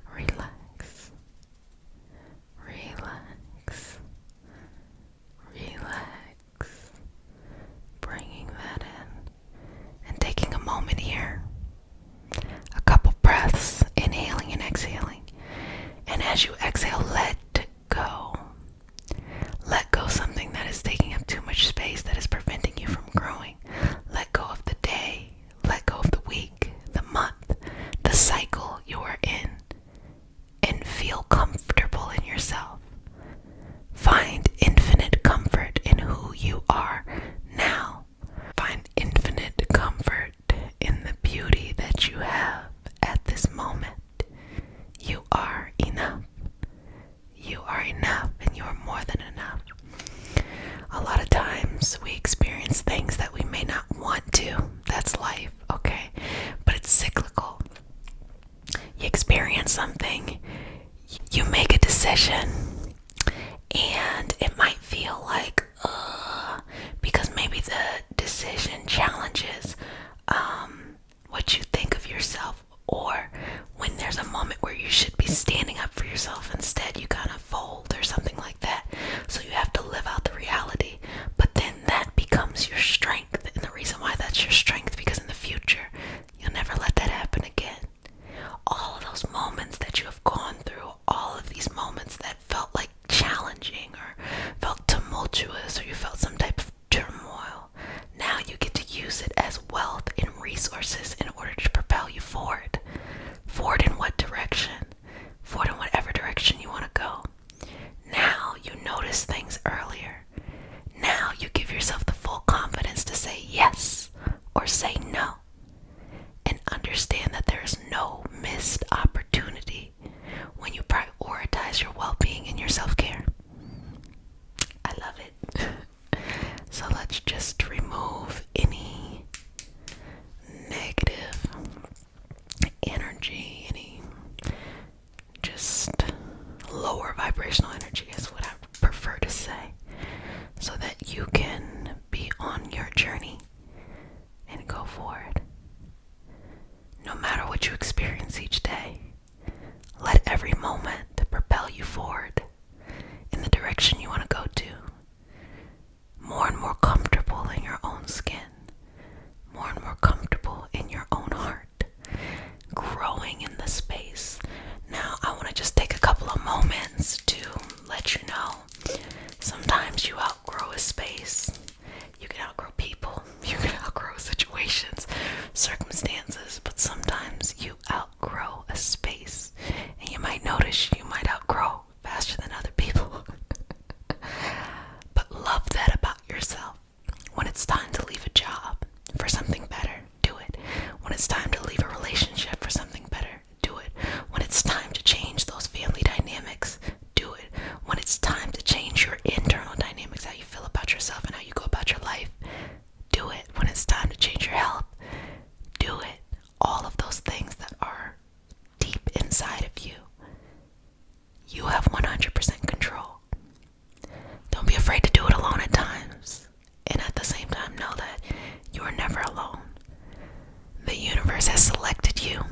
Relax. Bringing that in and taking a moment here. A couple breaths, inhaling and exhaling. And as you exhale, let go. Let go something that is taking up too much space, that is preventing you from growing. Let go of the day. Let go of the week, the month, the cycle you are in. And feel comfortable in yourself. Find infinite comfort in who you are now. Find infinite comfort in the beauty that you have at this moment. You are enough. You are enough, and you are more than enough. A lot of times we experience things that we may not want to. That's life, okay? But it's cyclical. You experience something, you make a decision, and it might feel like, because maybe the decision challenges what you think of yourself, or when there's a moment where you should be standing up for yourself, instead you kind of fold or something like that. So you have to live out the reality, but then that becomes your strength. And the reason why that's your strength, because in the future you'll never let that happen again. All of those moments that you have gone through, all of these moments that felt like challenging or felt tumultuous, or you felt some type of turmoil, now you get to use it as wealth and resources in order to propel you forward. Forward in what direction? Forward in whatever direction you want to go. Now you notice things earlier. Now you give yourself the full confidence to say yes or say no. And understand that there is no missed opportunity when you prioritize your well-being and your self-care. I love it. So let's just remove any negative energy, any just lower vibrational energy is what I prefer to say, so that you can be on your journey and go forward. No matter what you experience each day, let every moment propel you forward in the direction you want to go to. More and more comfortable in your own skin. More and more comfortable in your own heart. Growing in the space. Now, I want to just take a couple of moments to let you know, sometimes you outgrow a space. You can outgrow people. You can outgrow situations, circumstances, but sometimes you outgrow a space. And you might notice you might outgrow faster than other people. But love that about yourself. When it's time to leave a job for something better, do it. When it's time to leave a relationship for something better, do it. When it's time to change those family dynamics, do it. When it's time to change your internal dynamics, how you feel about yourself and how you go about your life, do it. When it's time to change your health, do it. All of those things that are deep inside of you, you have 100% control. Don't be afraid to do it alone at times. And at the same time, know that you are never alone. The universe has selected you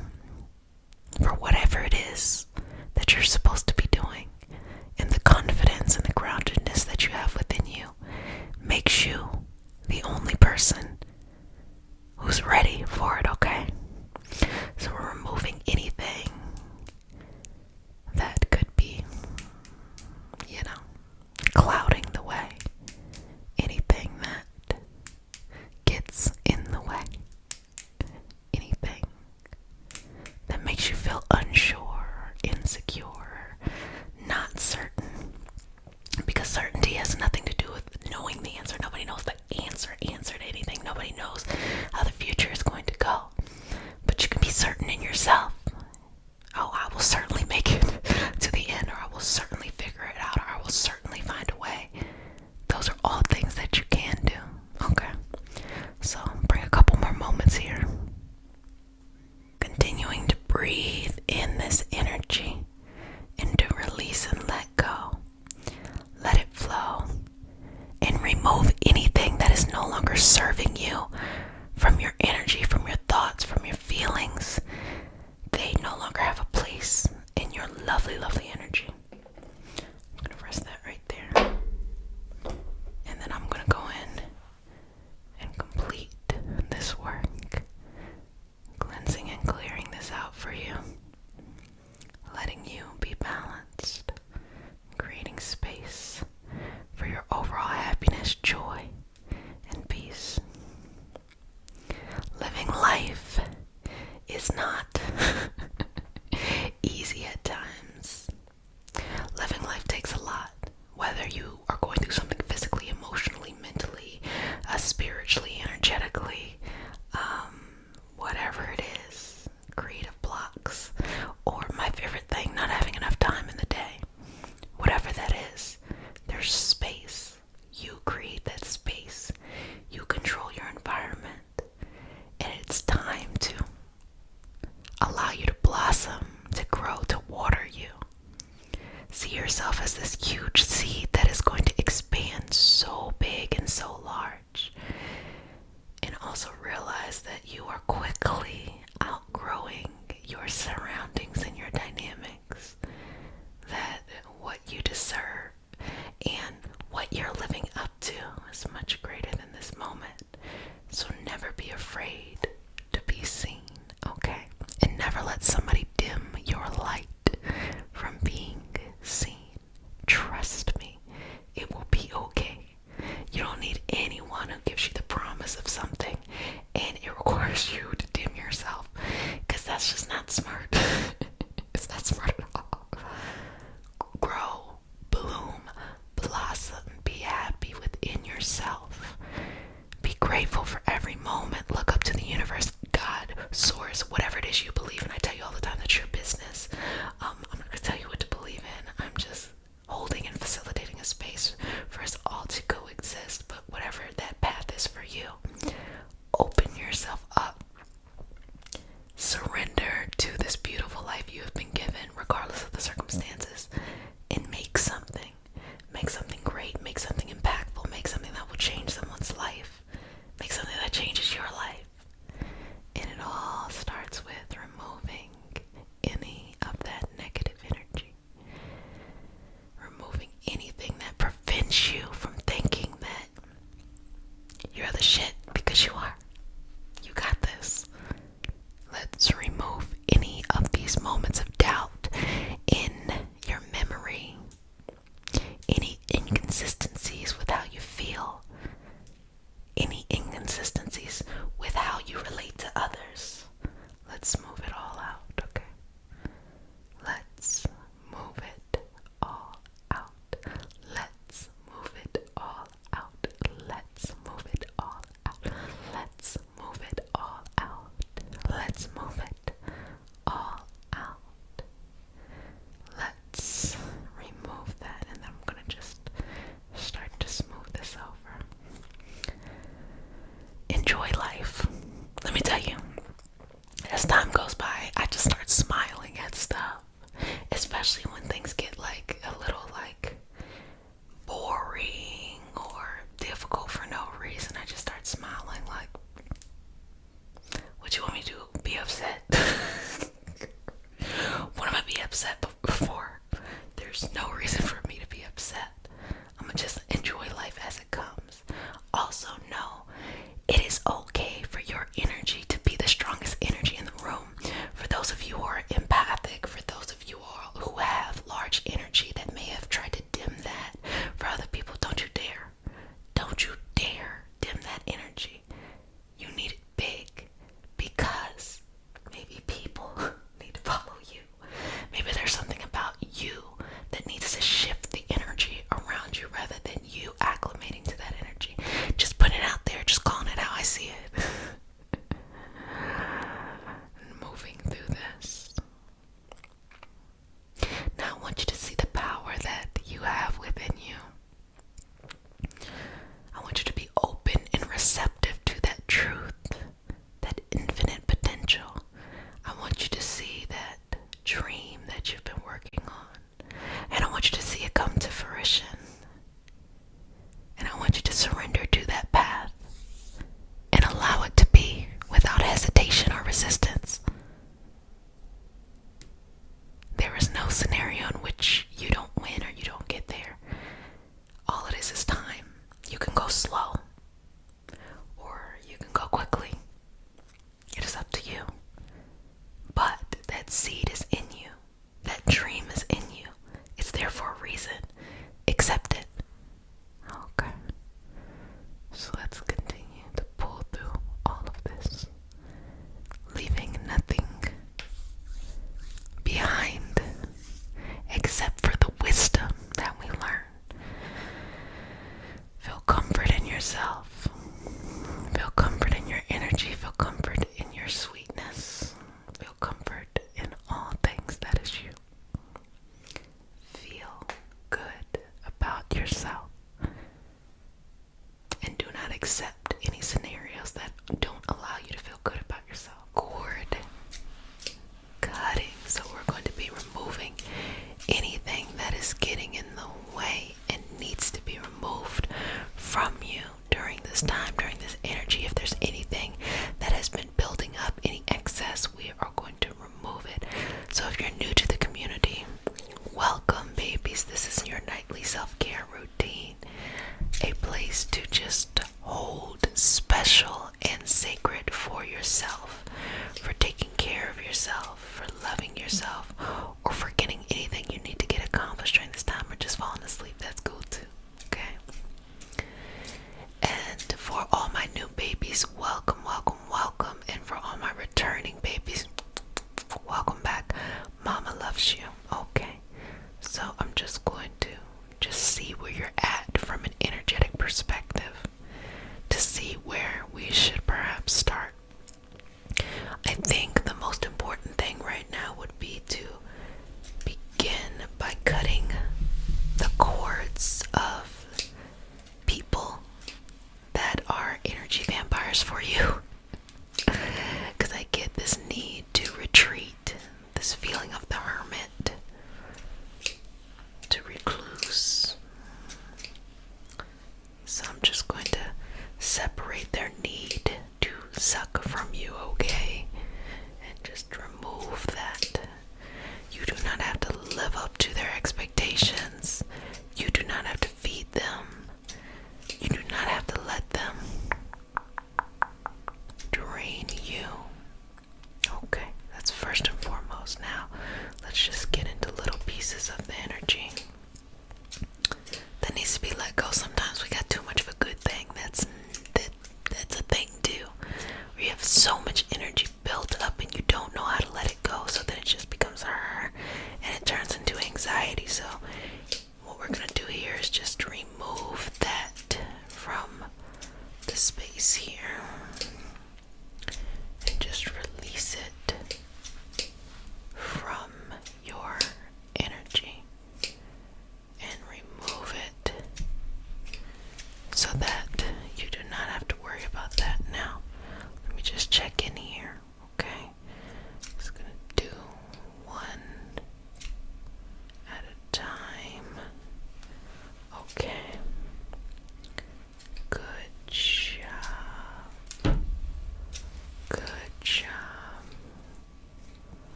for whatever it is that you're supposed to be doing. And the confidence and the groundedness that you have within you makes you the only person who's ready for it, okay? So we're removing anything that could be, clouding the way. Anything that gets in the way. Anything that makes you feel unsure especially when things get like a little like boring or difficult for no reason, I just start smiling like, what you want me to do? Be upset? What am I be upset before? There's no reason for me to be upset. I'm gonna just enjoy life as it comes. Also, know it is okay for your energy to be the strongest energy in the room. For those of you who are empathic, for those of you who have large energy that may have tried to dim that for other people, don't you dare. Don't you dare dim that energy. You need it big, because maybe people need to follow you. Maybe there's something about you that needs to shift the energy around you rather than you acclimating to that energy. Just putting it out there, just calling it how I see it. Moving through this. Now I want you to see the power that you have within you. I want you to be open and receptive to that truth, that infinite potential. I want you to see that dream that you've been working on, and I want you to see it come to fruition. And I want you to surrender to that path and allow it to be without hesitation or resistance. There is no scenario in which you don't win or you don't get there. All it is time. You can go slow or you can go quickly. It is up to you. But that seed is in you. That dream is in you. It's there for a reason. Accept it. Okay. So let's continue to pull through all of this, leaving nothing behind except for the wisdom that we learn. Feel comfort in yourself. Feel comfort in your energy. Feel comfort in your sweetness. Feel comfort in all things that is you. Feel good about yourself. And do not accept any scenarios that don't allow you to feel good about yourself. Cord cutting. So we're going to be removing anything that is getting in the way and needs to be removed from you during this time, during this energy. If there's anything that has been building up, any excess, we are going to remove it. So if you're new to the community, welcome, babies. This is your nightly self-care routine. A place to just hold special and sacred for yourself, for taking care of yourself, for loving yourself, or for getting anything you need to get accomplished during this time, or just falling asleep. That's cool too. Okay? And for all my new babies, welcome, welcome, welcome. And for all my returning babies, welcome back. Mama loves you. Okay? So I'm just going to just see where you're at from an energetic perspective, to see where we should perhaps start. I think the most important thing right now would be to begin by cutting the cords of people that are energy vampires for you. Because I get this need to retreat, this feeling of the hermit, to recluse. So I'm just going to separate their need to suck from you, okay? And just remove that. You do not have to live up to their expectations. You do not have to feed them. You do not have to let them drain you. Okay, that's first and foremost. Now, let's just get into little pieces of the energy that needs to be let go. Sometimes we got too much of a good thing. That's a thing too. Where you have so much energy built up and you don't know how to let it go, so then it just becomes and it turns into anxiety. So what we're gonna do here is just remove that from the space here and just release it from your energy.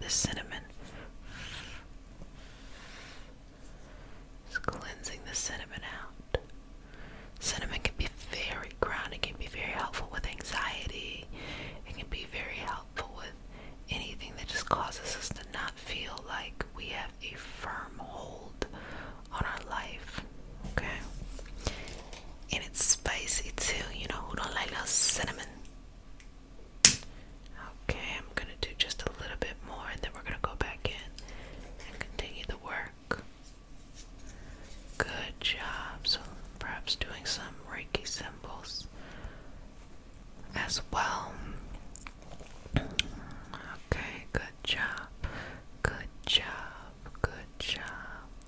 the cinnamon. Just cleansing the cinnamon out. Cinnamon can be very grounding, can be very helpful with anxiety. It can be very helpful with anything that just causes us to not feel like we have a firm hold on our life. Okay? And it's spicy too. You know who don't like no cinnamon? Okay, I'm gonna do just a little bit more and then we're gonna go back in and continue the work. Good job. So perhaps doing some Reiki symbols as well. Okay, good job. Good job. Good job.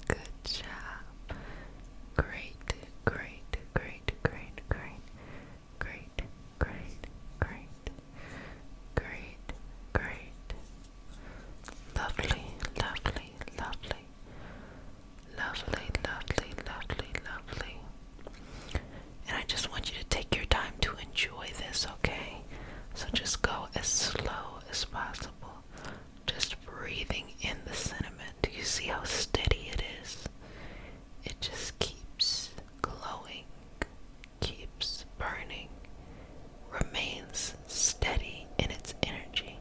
Good job. Great, great, great, great, great, great, great, great, great, great. Lovely, lovely, lovely. Lovely, lovely, lovely, lovely. And I just want you to take your time to enjoy this, okay? So just go as slow as possible. Just breathing in the cinnamon. Do you see how steady it is? It just keeps glowing, keeps burning, remains steady in its energy.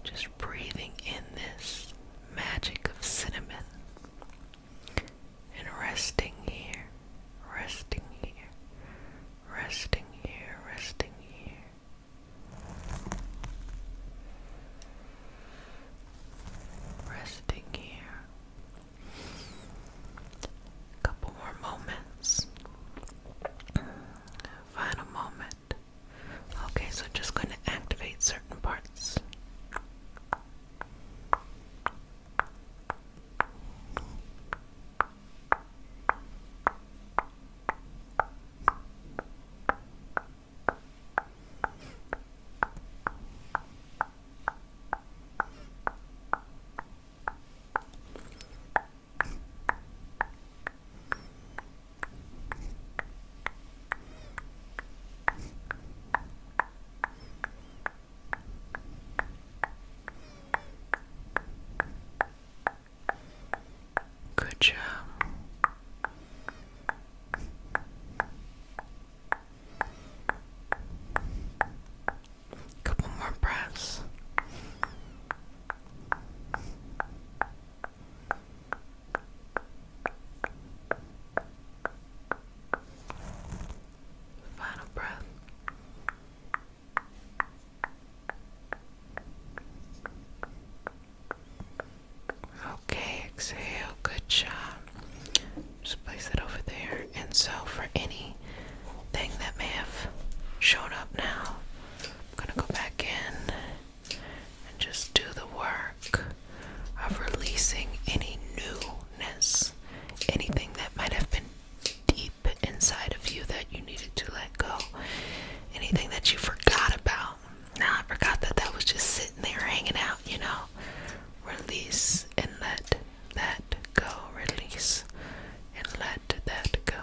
Just breathing in this magic of cinnamon and resting here, resting here, resting here, resting here. Resting here. A couple more moments. Final moment. Okay, so just going to activate certain parts. Good job. Couple more breaths. Final breath. Okay, exhale. Good job. Just place it over there. And so for anything that may have shown up now, I'm gonna go back in and just do the work of releasing any newness, anything that might have been deep inside of you that you needed to let go, anything that you forgot about. Now I forgot that that was just sitting there hanging out, you know. Release and let that go. Release and let that go.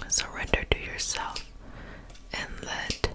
Surrender to yourself and let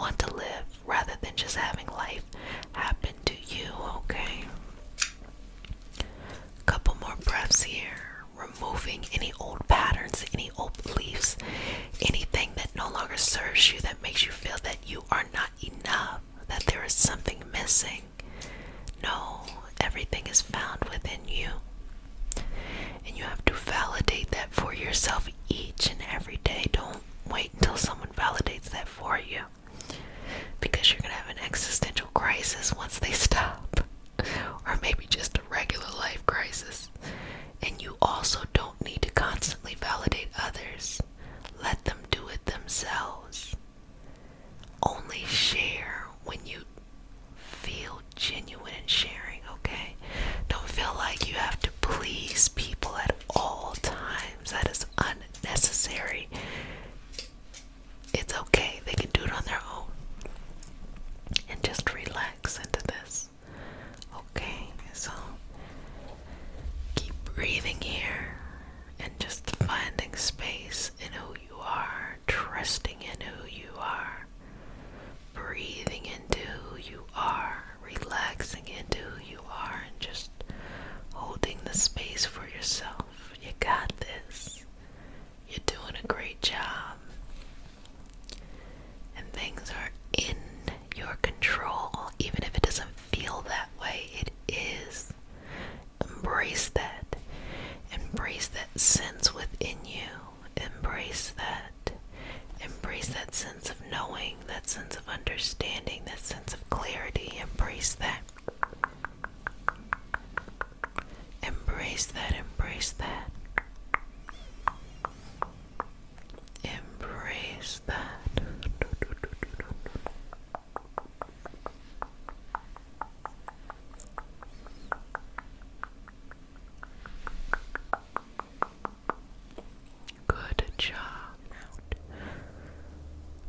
want to live rather than just having life happen to you, okay? Couple more breaths here. Removing any old patterns, any old beliefs, anything that no longer serves you, that makes you feel that you are not enough, that there is something missing. No, everything is found within you. And you have to validate that for yourself each and every day. Don't wait until someone validates that for you, because you're going to have an existential crisis once they stop. Or maybe just a regular life crisis. And you also don't need to constantly validate others. Let them do it themselves. Only share when you feel genuine in sharing, okay? Don't feel like you have to please people at all times. That is unnecessary. It's okay. They can do it on their own. And just relax into this. Okay, so keep breathing here and just finding space in who you are, trusting in who you are, breathing into who you are, relaxing into who you are, and just holding the space for yourself. You got this. You're doing a great job. And things are in your control, even if it doesn't feel that way. It is. Embrace that. Embrace that sense within you. Embrace that. Embrace that sense of knowing, that sense of understanding, that sense of clarity. Embrace that. Embrace that. Embrace that. Embrace that. Good job.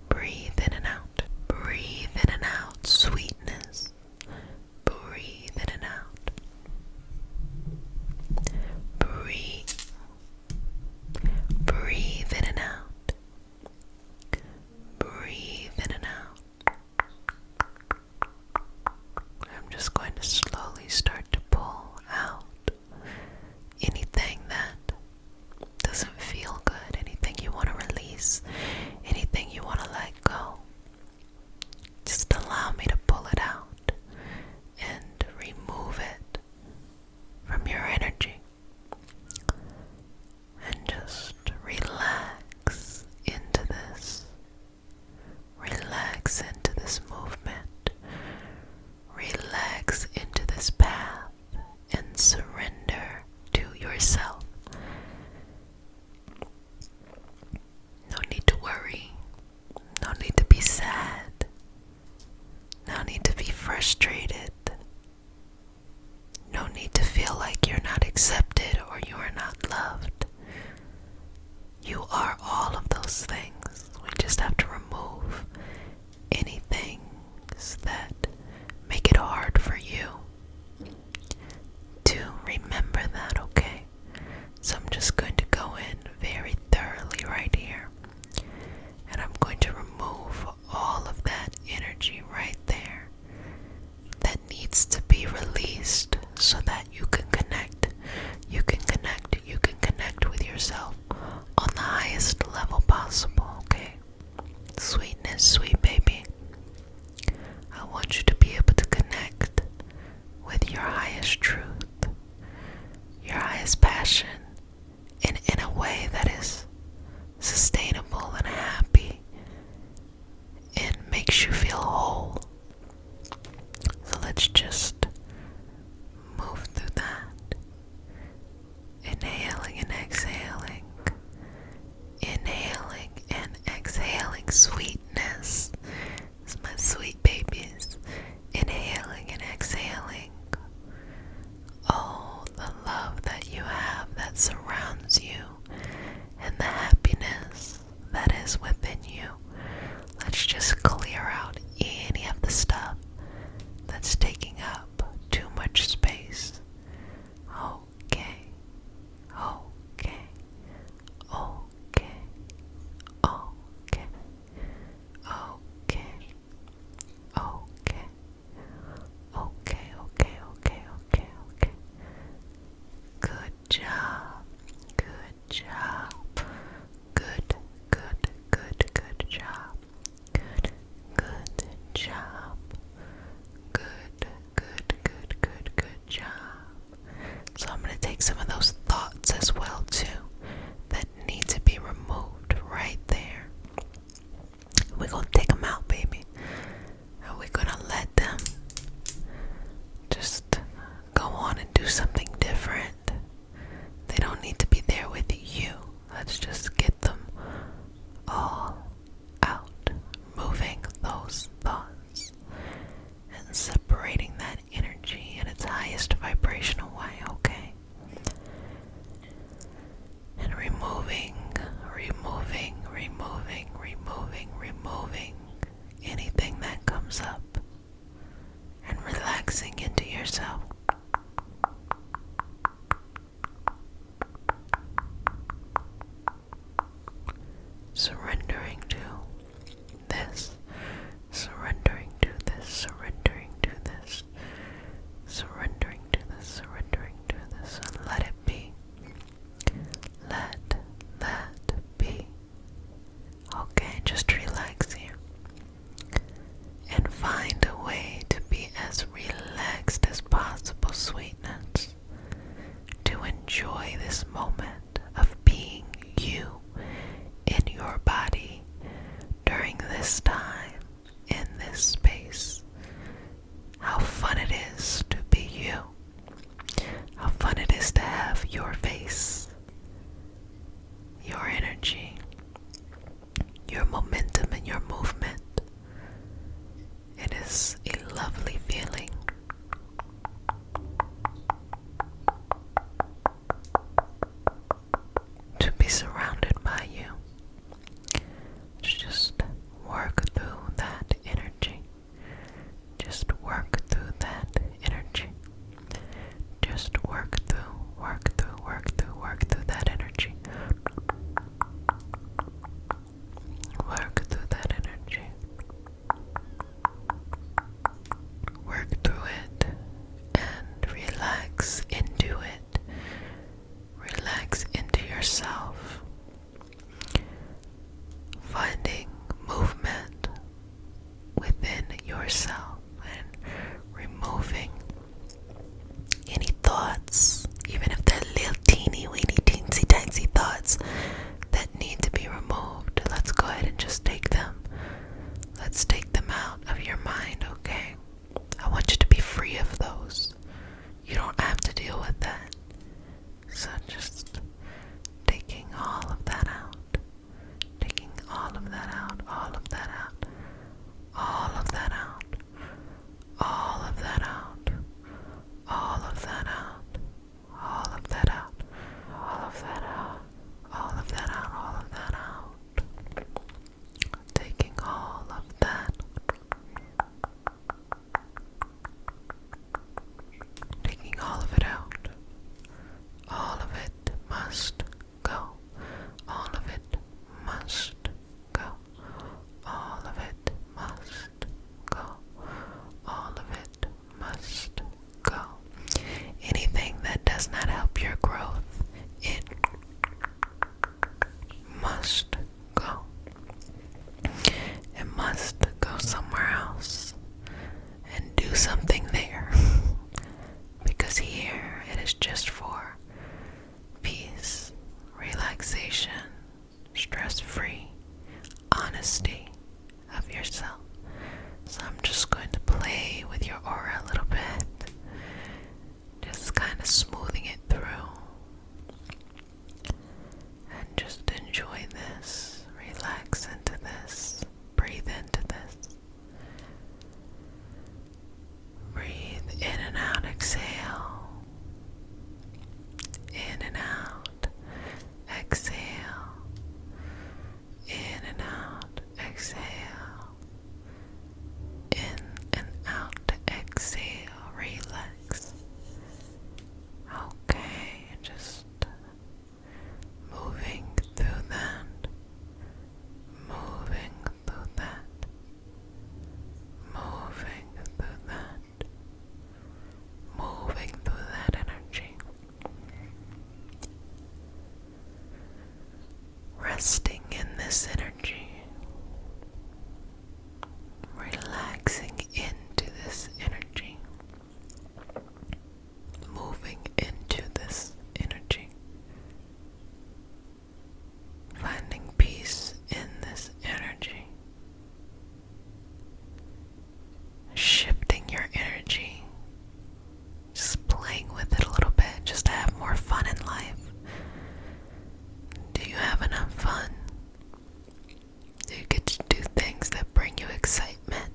Breathe in and out. Breathe in and out. Sweetness. Breathe in and out. Breathe. Breathe in and out. Breathe in and out. I'm just going to slowly start to pull out anything that doesn't feel good, anything you want to release, anything you want to let go. Just allow me to pull it out and remove it from your energy. And just relax into this. Relax into this movement. Relax into this path and surrender to yourself. No need to worry. No need to be sad. No need to be frustrated. No need to feel like you're not accepted or you are not loved. You are all of those things. We just have to remove anything that make it hard for you to remember that, okay? So I'm just going to go in very thoroughly right here, and I'm going to remove all of that energy right there that needs to be released so that you can connect. You can connect. You can connect with yourself on the highest level possible, okay? Sweetness, sweet baby. I want you to be able to connect with your highest truth, your highest passion, in a way that is sustainable and happy and makes you feel whole. So let's just move through that. Inhaling and exhaling. Inhaling and exhaling sweetness. It's my sweet babies. Inhaling and exhaling. Oh, the love that you have that surrounds you and the happiness that is within you. Let's just clear out those thoughts and separating that energy in its highest vibrational way, okay? And removing anything that comes up and relaxing into yourself. Surrendering to this, surrendering to this, surrendering to this, surrendering to this, surrendering to this, and let it be. Let that be. Okay, just relax here. And find a way to be as relaxed as possible, sweetness. To enjoy this moment of being you in your body during this time, in this space. How fun it is to be you. How fun it is to have your face, your energy, your momentum, and your movement. It is a lovely feeling. To be surrounded by you. Just work through that energy. Just work through that energy. Just work through that energy. Work through that energy. Work through it and relax into it. Relax into yourself. Finding movement within yourself and removing any thoughts, even if they're little teeny weeny teensy tiny thoughts that need to be removed. Let's go ahead and just take them. Let's take them out of your mind, okay? I want you to be free of those. You don't have to deal with that. So just taking all of that out. Taking all of that out, all of that out, all of that out, all of that out, all of that out, all of that out, all of that out, all of that out, all of that out. Taking all of that. Taking all of it out. All of it must go. All of it must go. All of it must go. All of it must go. Anything that does not help your growth, it must go. It must go somewhere else and do something there. Because here it is just for peace, relaxation, stress-free, honesty of yourself. So I'm just going to play with your aura a little bit, just kind of smoothing it through, and just enjoy this, relax into this, breathe into this, breathe in and out, exhale, in and out, exhale, in and out, exhale, in and out, exhale, relax. Okay, just moving through that, moving through that, moving through that, moving through that energy. Resting in this energy, relaxing into this energy, moving into this energy, finding peace in this energy, shifting your energy, just playing with it a little bit, just to have more fun in life. Do you have enough fun? Do you get to do things that bring you excitement?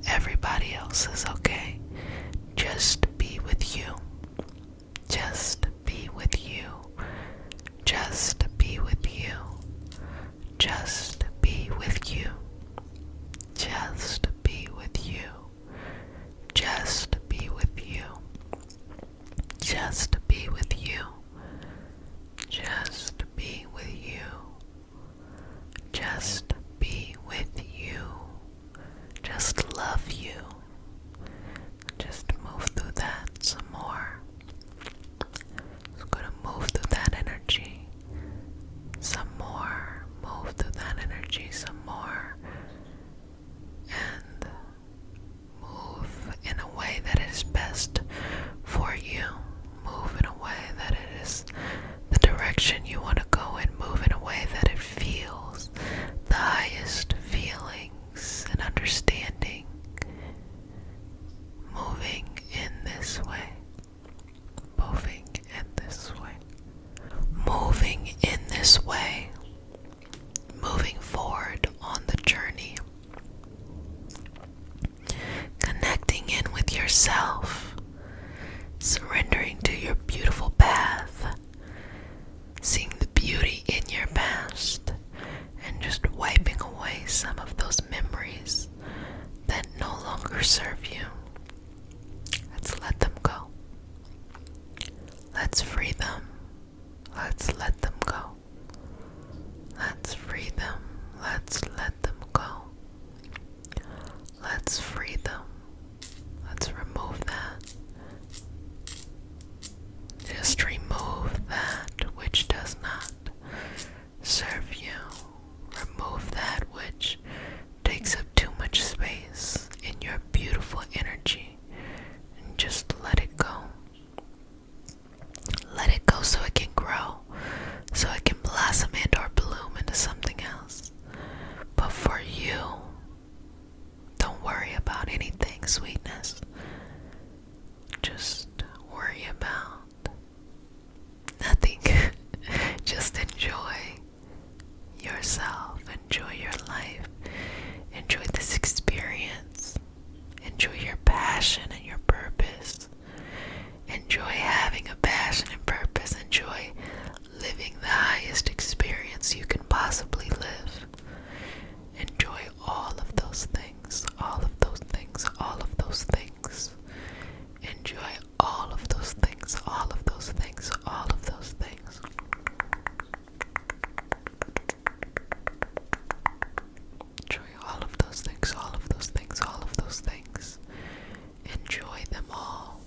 everybody else is okay. Just be with you. Just be with you. Just be with you. Just be with you. Just be with you. Just be with you. Just be with you. Just be with you. Just be with you. Just love you. Just move through that some more. Just gonna move through that energy some more. Move through that energy some more. And move in a way that is best for you. Move in a way that it is the direction you want to go in. Move in a way that it feels the highest feelings and understanding. Moving in this way. Moving in this way. Moving in this way. Moving forward on the journey. Connecting in with yourself. Surrendering to your beautiful path. Seeing the beauty in your past. And just wiping away some of those memories that no longer serve you. Let's let them go. Let's free them. Let's let them go. Let's free them. Let's let them go. Let's free them. Let's remove that. Just remove that which does not serve you. Remove that which takes up too much space in your beautiful energy. And just let it go. Let it go so it can grow. So it can blossom and or bloom into something else. But for you, don't worry about anything, sweetness. Just worry about nothing. Just enjoy yourself. Enjoy your life. Enjoy this experience. Enjoy your passion and your purpose. Enjoy having a passion and purpose. Enjoy living the highest experience you can possibly live. Enjoy all of those things. All of those things. All of those things. Enjoy all of those things. All of those things. All of those things. Enjoy all of those things. All of those things. All of those things. Enjoy them all.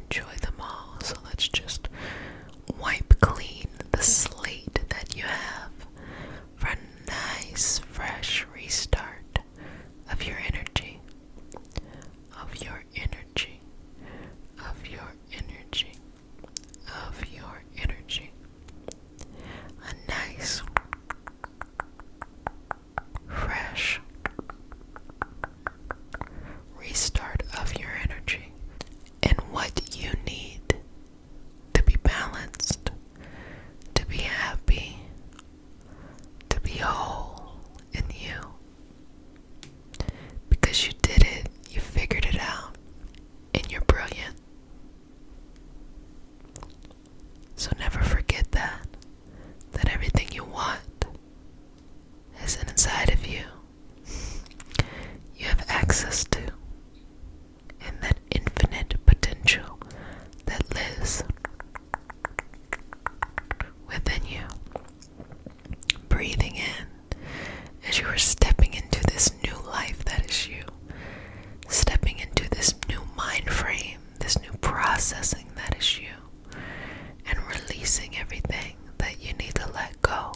Enjoy them all. So let's just wipe clean the slate that you have for a nice, fresh restart of your energy. Of your energy. Of your energy. Of your energy. A nice, fresh restart of your energy. And what you need to be balanced, to be happy, to be whole in you. Because you did it, you figured it out, and you're brilliant. So never forget that everything you want is inside of you. You have access to, and that infinite potential that lives within you. Breathing in as you are stepping into this new life that is you. Stepping into this new mind frame, this new processing that is you. And releasing everything that you need to let go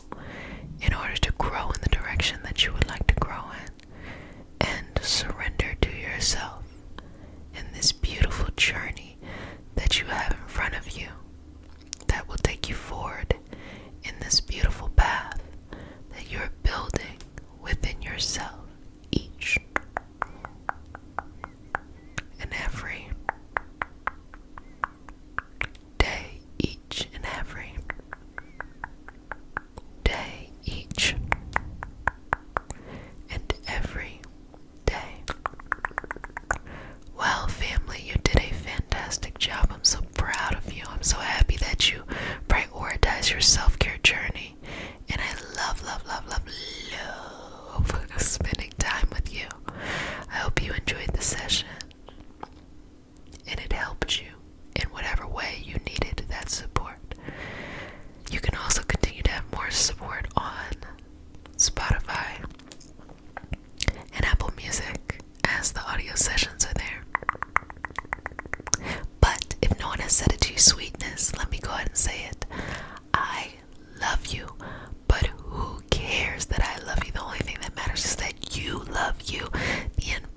in order to grow in the direction that you would like to grow in. And surrender to the end